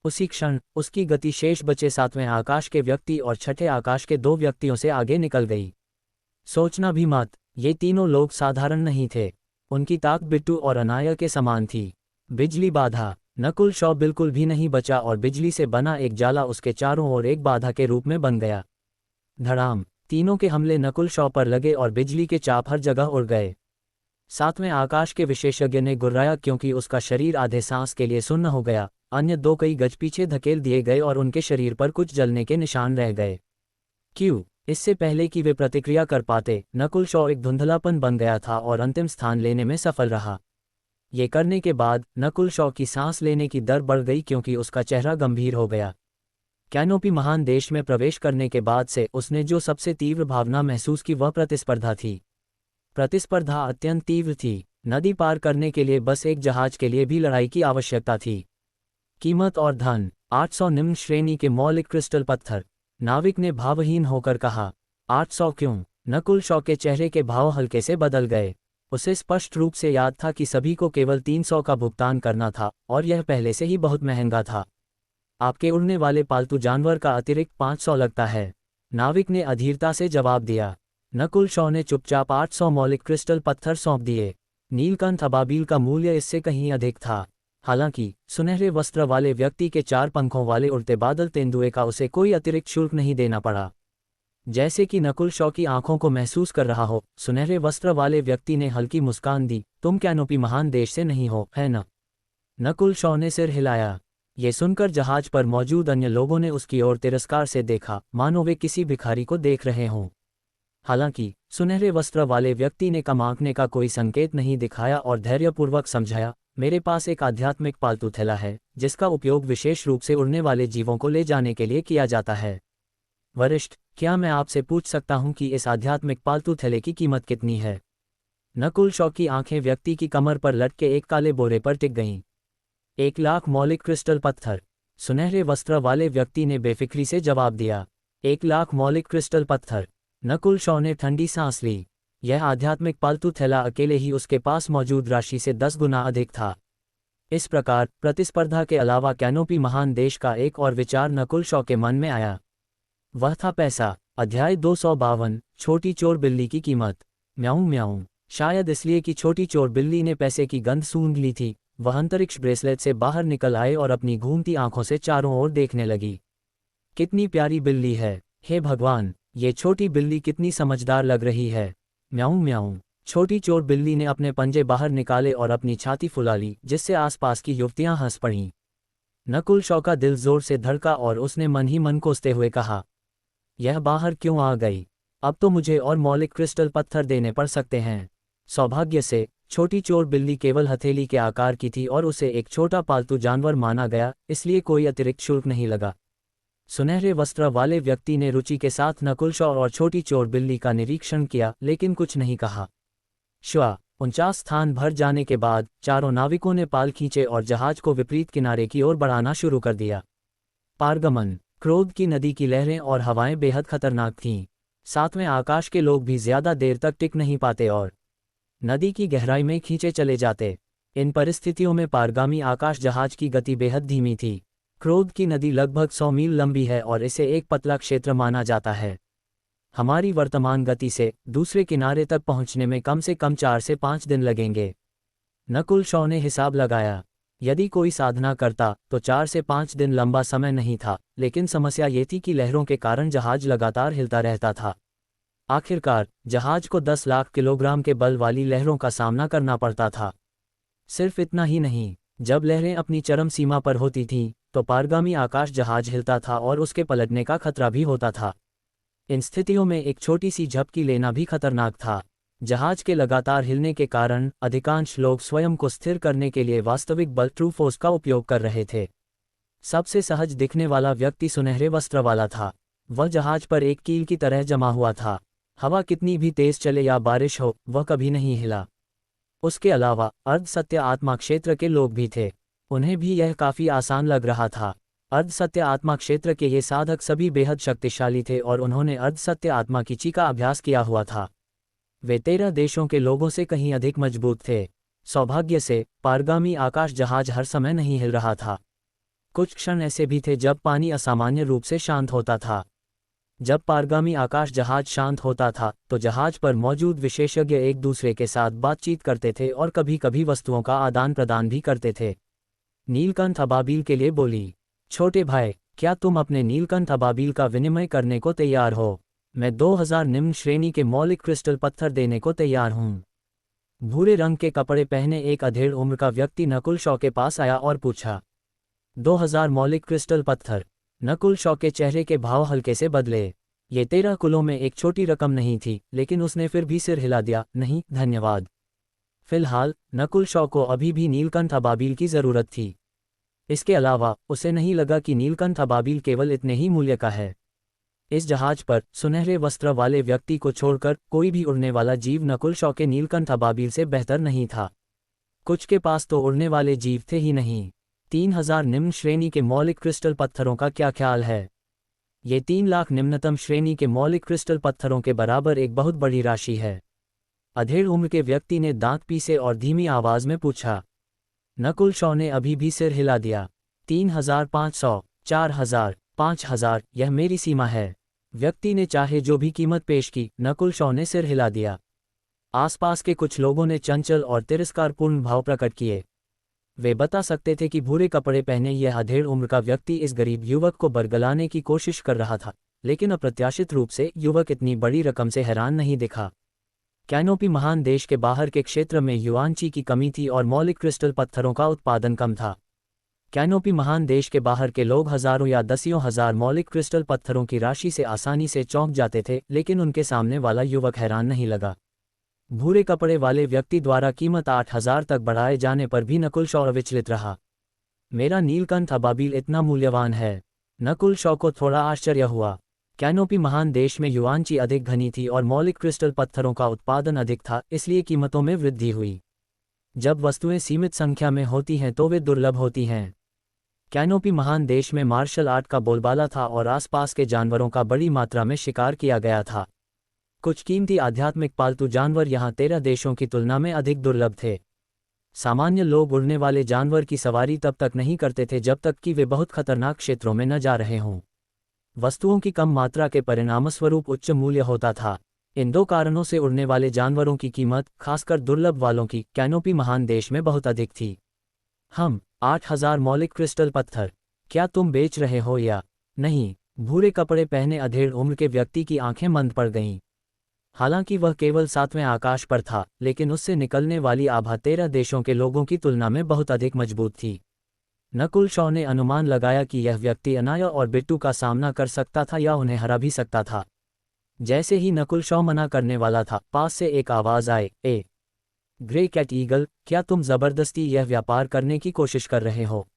उसी क्षण उसकी गति शेष बचे 7वें आकाश के व्यक्ति और 6ठे आकाश के 2 व्यक्तियों से आगे निकल गई। सोचना भी मत, ये तीनों लोग साधारण नहीं थे। उनकी ताक बिट्टू और अनाया के समान थी। बिजली बाधा। नकुल शॉ बिल्कुल भी नहीं बचा और बिजली से बना एक जाला उसके चारों ओर एक बाधा के रूप में बन गया। धड़ाम। तीनों के हमले नकुल शॉ पर लगे और बिजली के चाप हर जगह उड़ गए। 7वें आकाश के विशेषज्ञ ने गुर्राया क्योंकि उसका शरीर आधे सांस के लिए सुन्न हो गया। अन्य 2 कई गज पीछे धकेल दिए गए और उनके शरीर पर कुछ जलने के निशान रह गए। क्यों? इससे पहले कि वे प्रतिक्रिया कर पाते, नकुल शॉ एक धुंधलापन बन गया था और अंतिम स्थान लेने में सफल रहा। ये करने के बाद नकुल शॉ की सांस लेने की दर बढ़ गई क्योंकि उसका चेहरा गंभीर हो गया। कैनोपी महान देश में प्रवेश करने के बाद से उसने जो सबसे तीव्र भावना महसूस की वह प्रतिस्पर्धा थी। प्रतिस्पर्धा अत्यंत तीव्र थी। नदी पार करने के लिए बस एक जहाज के लिए भी लड़ाई की आवश्यकता थी। कीमत और धन। 800 निम्न श्रेणी के मौलिक क्रिस्टल पत्थर। नाविक ने भावहीन होकर कहा। 800 क्यों? नकुल शॉ के चेहरे के भाव हल्के से बदल गए। उसे स्पष्ट रूप से याद था कि सभी को केवल 300 का भुगतान करना था और यह पहले से ही बहुत महंगा था। आपके उड़ने वाले पालतू जानवर का अतिरिक्त 500 लगता है, नाविक ने अधीरता से जवाब दिया। नकुल शॉ ने चुपचाप 800 मौलिक क्रिस्टल पत्थर सौंप दिए। नीलकंठ अबाबील का मूल्य इससे कहीं अधिक था। हालांकि सुनहरे वस्त्र वाले व्यक्ति के 4 पंखों वाले उड़ते बादल तेंदुए का उसे कोई अतिरिक्त शुल्क नहीं देना पड़ा। जैसे कि नकुल शॉ की आंखों को महसूस कर रहा हो, सुनहरे वस्त्र वाले व्यक्ति ने हल्की मुस्कान दी। तुम कैनोपी महान देश से नहीं हो, है न? नकुल शॉ ने सिर हिलाया। ये सुनकर जहाज पर मौजूद अन्य लोगों ने उसकी ओर तिरस्कार से देखा, मानो वे किसी भिखारी को देख रहे हों। हालांकि सुनहरे वस्त्र वाले व्यक्ति ने कम आंकने का कोई संकेत नहीं दिखाया और धैर्यपूर्वक समझाया, मेरे पास एक आध्यात्मिक पालतू थैला है जिसका उपयोग विशेष रूप से उड़ने वाले जीवों को ले जाने के लिए किया जाता है। वरिष्ठ, क्या मैं आपसे पूछ सकता हूं कि इस आध्यात्मिक पालतू थैले की कीमत कितनी है? नकुल शॉ की आंखें व्यक्ति की कमर पर लटके एक काले बोरे पर टिक गईं। 1 लाख मौलिक क्रिस्टल पत्थर। सुनहरे वस्त्र वाले व्यक्ति ने बेफिक्री से जवाब दिया। 1 लाख मौलिक क्रिस्टल पत्थर। नकुल शॉ ने ठंडी सांस ली। यह आध्यात्मिक पालतू थैला अकेले ही उसके पास मौजूद राशि से 10 गुना अधिक था। इस प्रकार प्रतिस्पर्धा के अलावा कैनोपी महान देश का एक और विचार नकुल शॉ के मन में आया। वह था पैसा। अध्याय 252। छोटी चोर बिल्ली की कीमत। म्याऊं म्याऊं। शायद इसलिए कि छोटी चोर बिल्ली ने पैसे की गंध सूंघ ली थी, वह अंतरिक्ष ब्रेसलेट से बाहर निकल आए और अपनी घूमती आंखों से चारों ओर देखने लगी। कितनी प्यारी बिल्ली है, हे भगवान, ये छोटी बिल्ली कितनी समझदार लग रही है। म्याऊं म्याऊं। छोटी चोर बिल्ली ने अपने पंजे बाहर निकाले और अपनी छाती फुला ली, जिससे आसपास की युवतियां हंस पड़ीं। नकुल शॉ का दिल जोर से धड़का और उसने मन ही मन कोसते हुए कहा, यह बाहर क्यों आ गई? अब तो मुझे और मौलिक क्रिस्टल पत्थर देने पड़ सकते हैं। सौभाग्य से छोटी चोर बिल्ली केवल हथेली के आकार की थी और उसे एक छोटा पालतू जानवर माना गया, इसलिए कोई अतिरिक्त शुल्क नहीं लगा। सुनहरे वस्त्र वाले व्यक्ति ने रुचि के साथ नकुल शॉ और छोटी चोर बिल्ली का निरीक्षण किया, लेकिन कुछ नहीं कहा। 49 स्थान भर जाने के बाद चारों नाविकों ने पाल खींचे और जहाज को विपरीत किनारे की ओर बढ़ाना शुरू कर दिया। पारगमन। क्रोध की नदी की लहरें और हवाएं बेहद खतरनाक थीं। 7वें आकाश के लोग भी ज्यादा देर तक टिक नहीं पाते और नदी की गहराई में खींचे चले जाते। इन परिस्थितियों में पारगामी आकाश जहाज की गति बेहद धीमी थी। क्रोध की नदी लगभग 100 मील लंबी है और इसे एक पतला क्षेत्र माना जाता है। हमारी वर्तमान गति से दूसरे किनारे तक पहुंचने में कम से कम 4 से 5 दिन लगेंगे। नकुल शॉ ने हिसाब लगाया। यदि कोई साधना करता तो 4 से 5 दिन लंबा समय नहीं था, लेकिन समस्या ये थी कि लहरों के कारण जहाज लगातार हिलता रहता था। आखिरकार जहाज को 10 लाख किलोग्राम के बल वाली लहरों का सामना करना पड़ता था। सिर्फ इतना ही नहीं, जब लहरें अपनी चरम सीमा पर होती थीं, तो पारगामी आकाश जहाज हिलता था और उसके पलटने का खतरा भी होता था। इन स्थितियों में एक छोटी सी झपकी लेना भी खतरनाक था। जहाज के लगातार हिलने के कारण अधिकांश लोग स्वयं को स्थिर करने के लिए वास्तविक बल ट्रू फोर्स का उपयोग कर रहे थे। सबसे सहज दिखने वाला व्यक्ति सुनहरे वस्त्र वाला था। वह जहाज पर एक कील की तरह जमा हुआ था। हवा कितनी भी तेज चले या बारिश हो, वह कभी नहीं हिला। उसके अलावा अर्ध सत्य आत्मा क्षेत्र के लोग भी थे। उन्हें भी यह काफ़ी आसान लग रहा था। अर्ध सत्य आत्मा क्षेत्र के ये साधक सभी बेहद शक्तिशाली थे और उन्होंने अर्ध सत्य आत्मा की ची का अभ्यास किया हुआ था। वे 13 देशों के लोगों से कहीं अधिक मजबूत थे। सौभाग्य से पारगामी आकाश जहाज हर समय नहीं हिल रहा था। कुछ क्षण ऐसे भी थे जब पानी असामान्य रूप से शांत होता था। जब पारगामी आकाश जहाज शांत होता था तो जहाज पर मौजूद विशेषज्ञ एक दूसरे के साथ बातचीत करते थे और कभी कभी वस्तुओं का आदान प्रदान भी करते थे। नीलकंठ अबाबिल के लिए बोली, छोटे भाई, क्या तुम अपने नीलकंठ अबाबिल का विनिमय करने को तैयार हो? मैं 2000 निम्न श्रेणी के मौलिक क्रिस्टल पत्थर देने को तैयार हूँ। भूरे रंग के कपड़े पहने एक अधेड़ उम्र का व्यक्ति नकुल शॉ के पास आया और पूछा, 2000 मौलिक क्रिस्टल पत्थर? नकुल शॉ के चेहरे के भाव हल्के से बदले। ये 13 कुलों में एक छोटी रकम नहीं थी, लेकिन उसने फिर भी सिर हिला दिया, नहीं धन्यवाद। फिलहाल नकुल शॉ को अभी भी नीलकंठ अबाबिल की ज़रूरत थी। इसके अलावा उसे नहीं लगा कि नीलकंठ अबाबिल केवल इतने ही मूल्य का है। इस जहाज पर सुनहरे वस्त्र वाले व्यक्ति को छोड़कर कोई भी उड़ने वाला जीव नकुल शॉ के नीलकंठ अबाबिल से बेहतर नहीं था। कुछ के पास तो उड़ने वाले जीव थे ही नहीं। 3000 निम्न श्रेणी के मौलिक क्रिस्टल पत्थरों का क्या ख्याल है? ये 3 लाख निम्नतम श्रेणी के मौलिक क्रिस्टल पत्थरों के बराबर एक बहुत बड़ी राशि है। अधेड़ उम्र के व्यक्ति ने दांत पीसे और धीमी आवाज में पूछा। नकुल शॉ ने अभी भी सिर हिला दिया। 3500, 4000, 5000, यह मेरी सीमा है। व्यक्ति ने चाहे जो भी कीमत पेश की, नकुल शॉ ने सिर हिला दिया। आसपास के कुछ लोगों ने चंचल और तिरस्कारपूर्ण भाव प्रकट किए। वे बता सकते थे कि भूरे कपड़े पहने यह अधेड़ उम्र का व्यक्ति इस गरीब युवक को बरगलाने की कोशिश कर रहा था, लेकिन अप्रत्याशित रूप से युवक इतनी बड़ी रकम से हैरान नहीं दिखा। कैनोपी महान देश के बाहर के क्षेत्र में युआनची की कमी थी और मौलिक क्रिस्टल पत्थरों का उत्पादन कम था। कैनोपी महान देश के बाहर के लोग हजारों या दसियों हजार मौलिक क्रिस्टल पत्थरों की राशि से आसानी से चौंक जाते थे, लेकिन उनके सामने वाला युवक हैरान नहीं लगा। भूरे कपड़े वाले व्यक्ति द्वारा कीमत 8000 तक बढ़ाए जाने पर भी नकुल शॉ अविचलित रहा। मेरा नीलकंठ अबाबिल इतना मूल्यवान है? नकुल शॉ को थोड़ा आश्चर्य हुआ। कैनोपी महान देश में युआनची अधिक घनी थी और मौलिक क्रिस्टल पत्थरों का उत्पादन अधिक था, इसलिए कीमतों में वृद्धि हुई। जब वस्तुएं सीमित संख्या में होती हैं तो वे दुर्लभ होती हैं। कैनोपी महान देश में मार्शल आर्ट का बोलबाला था और आसपास के जानवरों का बड़ी मात्रा में शिकार किया गया था। कुछ कीमती आध्यात्मिक पालतू जानवर यहाँ 13 देशों की तुलना में अधिक दुर्लभ थे। सामान्य लोग उड़ने वाले जानवर की सवारी तब तक नहीं करते थे जब तक कि वे बहुत खतरनाक क्षेत्रों में न जा रहे हों। वस्तुओं की कम मात्रा के परिणामस्वरूप उच्च मूल्य होता था। इन 2 कारणों से उड़ने वाले जानवरों की कीमत, खासकर दुर्लभ वालों की, कैनोपी महान देश में बहुत अधिक थी। 8000 मौलिक क्रिस्टल पत्थर, क्या तुम बेच रहे हो या नहीं? भूरे कपड़े पहने अधेड़ उम्र के व्यक्ति की आंखें मंद पड़ गईं। हालांकि वह केवल 7वें आकाश पर था, लेकिन उससे निकलने वाली आभा 13 देशों के लोगों की तुलना में बहुत अधिक मजबूत थी। नकुल शॉ ने अनुमान लगाया कि यह व्यक्ति अनाया और बिट्टू का सामना कर सकता था या उन्हें हरा भी सकता था। जैसे ही नकुल शॉ मना करने वाला था, पास से एक आवाज आए, ए ग्रे कैट ईगल, क्या तुम जबरदस्ती यह व्यापार करने की कोशिश कर रहे हो?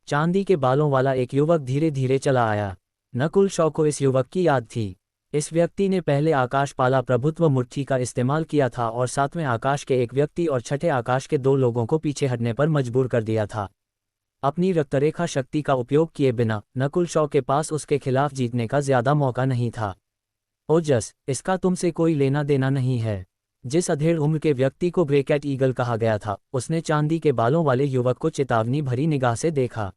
चांदी के बालों वाला एक युवक धीरे धीरे चला आया। नकुल शॉ को इस युवक की याद थी। इस व्यक्ति ने पहले आकाशपाला प्रभुत्व मुट्ठी का इस्तेमाल किया था और 7वें आकाश के एक व्यक्ति और 6ठे आकाश के 2 लोगों को पीछे हटने पर मजबूर कर दिया था। अपनी रक्तरेखा शक्ति का उपयोग किए बिना नकुल शॉ के पास उसके खिलाफ जीतने का ज्यादा मौका नहीं था। ओजस, इसका तुमसे कोई लेना देना नहीं है। जिस अधेड़ उम्र के व्यक्ति को ग्रे कैट ईगल कहा गया था, उसने चांदी के बालों वाले युवक को चेतावनी भरी निगाह से देखा।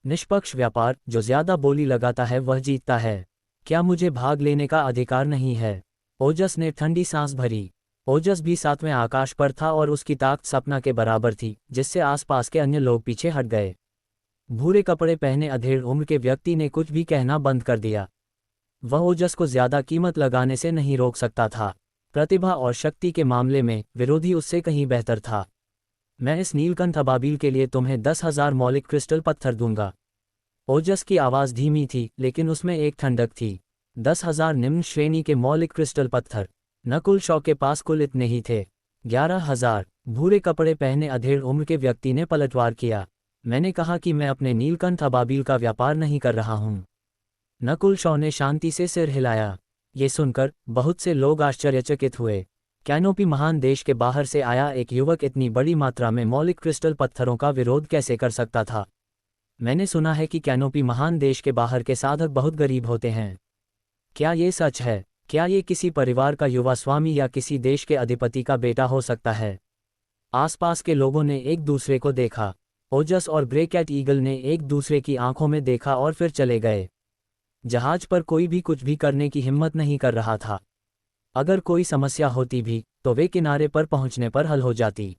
निष्पक्ष व्यापार, जो ज्यादा बोली लगाता है वह जीतता है। क्या मुझे भाग लेने का अधिकार नहीं है? ओजस ने ठंडी सांस भरी। ओजस भी 7वें आकाश पर था और उसकी ताकत सपना के बराबर थी, जिससे आसपास के अन्य लोग पीछे हट गए। भूरे कपड़े पहने अधेड़ उम्र के व्यक्ति ने कुछ भी कहना बंद कर दिया। वह ओजस को ज्यादा कीमत लगाने से नहीं रोक सकता था। प्रतिभा और शक्ति के मामले में विरोधी उससे कहीं बेहतर था। मैं इस नीलकंठ अबाबिल के लिए तुम्हें 10,000 मौलिक क्रिस्टल पत्थर दूंगा। ओजस की आवाज़ धीमी थी, लेकिन उसमें एक ठंडक थी। 10,000 निम्न श्रेणी के मौलिक क्रिस्टल पत्थर। नकुल शॉ के पास कुल इतने ही थे। 11,000। भूरे कपड़े पहने अधेड़ उम्र के व्यक्ति ने पलटवार किया। मैंने कहा कि मैं अपने नीलकंठ अबाबिल का व्यापार नहीं कर रहा हूँ। नकुल शॉ ने शांति से सिर हिलाया। ये सुनकर बहुत से लोग आश्चर्यचकित हुए। कैनोपी महान देश के बाहर से आया एक युवक इतनी बड़ी मात्रा में मौलिक क्रिस्टल पत्थरों का विरोध कैसे कर सकता था? मैंने सुना है कि कैनोपी महान देश के बाहर के साधक बहुत गरीब होते हैं। क्या ये सच है? क्या ये किसी परिवार का युवा स्वामी या किसी देश के अधिपति का बेटा हो सकता है? आसपास के लोगों ने एक दूसरे को देखा। ओजस और ग्रे कैट ईगल ने एक दूसरे की आंखों में देखा और फिर चले गए। जहाज पर कोई भी कुछ भी करने की हिम्मत नहीं कर रहा था। अगर कोई समस्या होती भी तो वे किनारे पर पहुंचने पर हल हो जाती।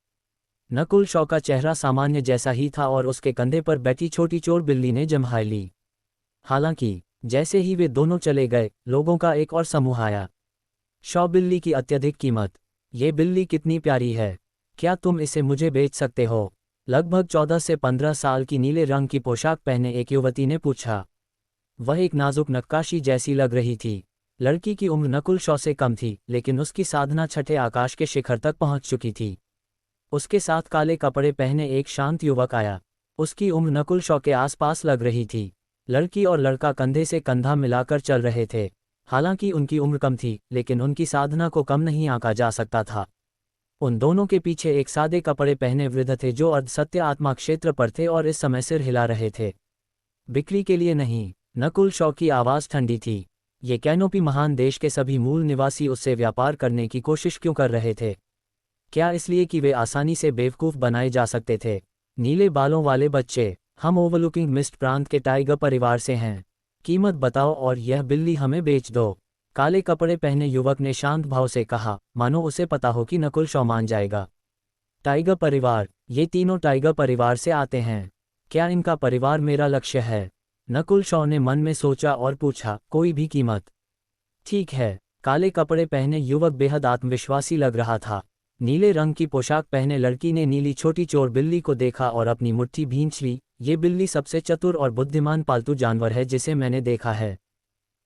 नकुल शॉ का चेहरा सामान्य जैसा ही था और उसके कंधे पर बैठी छोटी चोर बिल्ली ने जम्हाई ली। हालांकि जैसे ही वे दोनों चले गए, लोगों का एक और समूह आया। शॉ बिल्ली की अत्यधिक कीमत। ये बिल्ली कितनी प्यारी है, क्या तुम इसे मुझे बेच सकते हो? लगभग 14 से 15 साल की नीले रंग की पोशाक पहने एक युवती ने पूछा। वह एक नाजुक नक्काशी जैसी लग रही थी। लड़की की उम्र नकुल शॉ से कम थी, लेकिन उसकी साधना छठे आकाश के शिखर तक पहुंच चुकी थी। उसके साथ काले कपड़े पहने एक शांत युवक आया। उसकी उम्र नकुल शॉ के आसपास लग रही थी। लड़की और लड़का कंधे से कंधा मिलाकर चल रहे थे। हालांकि उनकी उम्र कम थी, लेकिन उनकी साधना को कम नहीं आंका जा सकता था। उन दोनों के पीछे एक सादे कपड़े पहने वृद्ध थे जो अर्धसत्य आत्मा क्षेत्र पर थे और इस समय सिर हिला रहे थे। बिक्री के लिए नहीं। नकुल शॉ की आवाज़ ठंडी थी। ये कैनोपी महान देश के सभी मूल निवासी उससे व्यापार करने की कोशिश क्यों कर रहे थे? क्या इसलिए कि वे आसानी से बेवकूफ़ बनाए जा सकते थे? नीले बालों वाले बच्चे, हम ओवरलुकिंग मिस्ट प्रांत के टाइगर परिवार से हैं। कीमत बताओ और यह बिल्ली हमें बेच दो। काले कपड़े पहने युवक ने शांत भाव से कहा, मानो उसे पता हो कि नकुल शॉ मान जाएगा। टाइगर परिवार? ये तीनों टाइगर परिवार से आते हैं। क्या इनका परिवार मेरा लक्ष्य है? नकुल शॉ ने मन में सोचा और पूछा, कोई भी कीमत? ठीक है। काले कपड़े पहने युवक बेहद आत्मविश्वासी लग रहा था। नीले रंग की पोशाक पहने लड़की ने नीली छोटी चोर बिल्ली को देखा और अपनी मुट्ठी भींच ली। ये बिल्ली सबसे चतुर और बुद्धिमान पालतू जानवर है जिसे मैंने देखा है।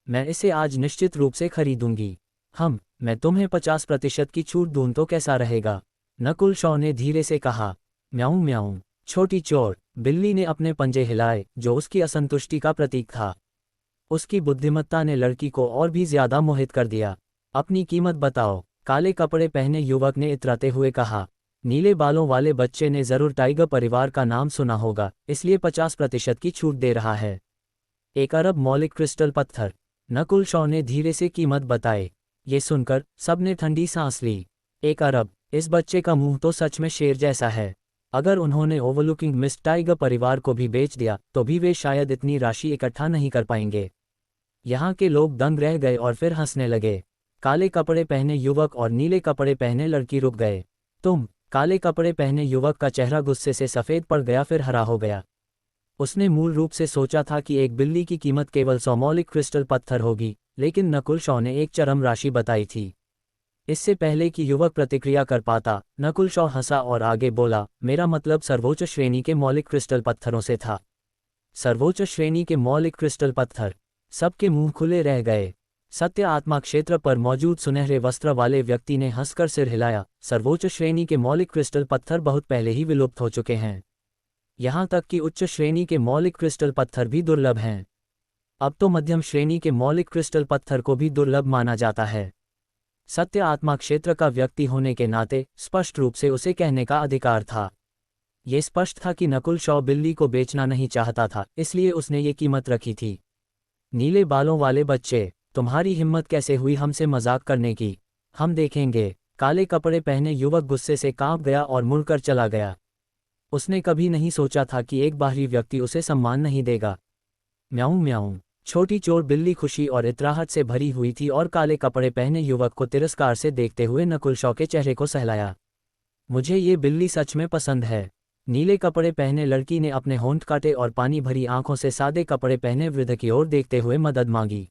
मैं इसे आज निश्चित रूप से खरीदूंगी। मैं तुम्हें 50% की छूट दूं तो कैसा रहेगा? नकुल शॉ ने धीरे से कहा। म्याऊं म्याऊं। छोटी चोर बिल्ली ने अपने पंजे हिलाए, जो उसकी असंतुष्टि का प्रतीक था। उसकी बुद्धिमत्ता ने लड़की को और भी ज्यादा मोहित कर दिया। अपनी कीमत बताओ, काले कपड़े पहने युवक ने इतराते हुए कहा। नीले बालों वाले बच्चे ने जरूर टाइगर परिवार का नाम सुना होगा, इसलिए 50% की छूट दे रहा है। 1 अरब मौलिक क्रिस्टल पत्थर। नकुल शॉ ने धीरे से कीमत बताई। ये सुनकर सबने ठंडी सांस ली। 1 अरब? इस बच्चे का मुंह तो सच में शेर जैसा है। अगर उन्होंने ओवरलुकिंग मिस्ट टाइगर परिवार को भी बेच दिया तो भी वे शायद इतनी राशि इकट्ठा नहीं कर पाएंगे। यहाँ के लोग दंग रह गए और फिर हंसने लगे। काले कपड़े पहने युवक और नीले कपड़े पहने लड़की रुक गए। तुम? काले कपड़े पहने युवक का चेहरा गुस्से से सफ़ेद पड़ गया, फिर हरा हो गया। उसने मूल रूप से सोचा था कि एक बिल्ली की कीमत केवल 100 मौलिक क्रिस्टल पत्थर होगी, लेकिन नकुल शॉ ने एक चरम राशि बताई थी। इससे पहले कि युवक प्रतिक्रिया कर पाता, नकुल शॉ हंसा और आगे बोला, मेरा मतलब सर्वोच्च श्रेणी के मौलिक क्रिस्टल पत्थरों से था। सर्वोच्च श्रेणी के मौलिक क्रिस्टल पत्थर? सबके मुंह खुले रह गए। सत्य आत्मा क्षेत्र पर मौजूद सुनहरे वस्त्र वाले व्यक्ति ने हंसकर सिर हिलाया। सर्वोच्च श्रेणी के मौलिक क्रिस्टल पत्थर बहुत पहले ही विलुप्त हो चुके हैं। यहाँ तक कि उच्च श्रेणी के मौलिक क्रिस्टल पत्थर भी दुर्लभ हैं। अब तो मध्यम श्रेणी के मौलिक क्रिस्टल पत्थर को भी दुर्लभ माना जाता है। सत्य आत्मा क्षेत्र का व्यक्ति होने के नाते स्पष्ट रूप से उसे कहने का अधिकार था। ये स्पष्ट था कि नकुल शॉ बिल्ली को बेचना नहीं चाहता था, इसलिए उसने ये कीमत रखी थी। नीले बालों वाले बच्चे, तुम्हारी हिम्मत कैसे हुई हमसे मजाक करने की? हम देखेंगे। काले कपड़े पहने युवक गुस्से से कांप गया और मुड़कर चला गया। उसने कभी नहीं सोचा था कि एक बाहरी व्यक्ति उसे सम्मान नहीं देगा। म्याऊं म्याऊं। छोटी चोर बिल्ली खुशी और इतराहट से भरी हुई थी और काले कपड़े पहने युवक को तिरस्कार से देखते हुए नकुल शॉ के चेहरे को सहलाया। मुझे ये बिल्ली सच में पसंद है। नीले कपड़े पहने लड़की ने अपने होंठ काटे और पानी भरी आंखों से सादे कपड़े पहने वृद्ध की ओर देखते हुए मदद मांगी।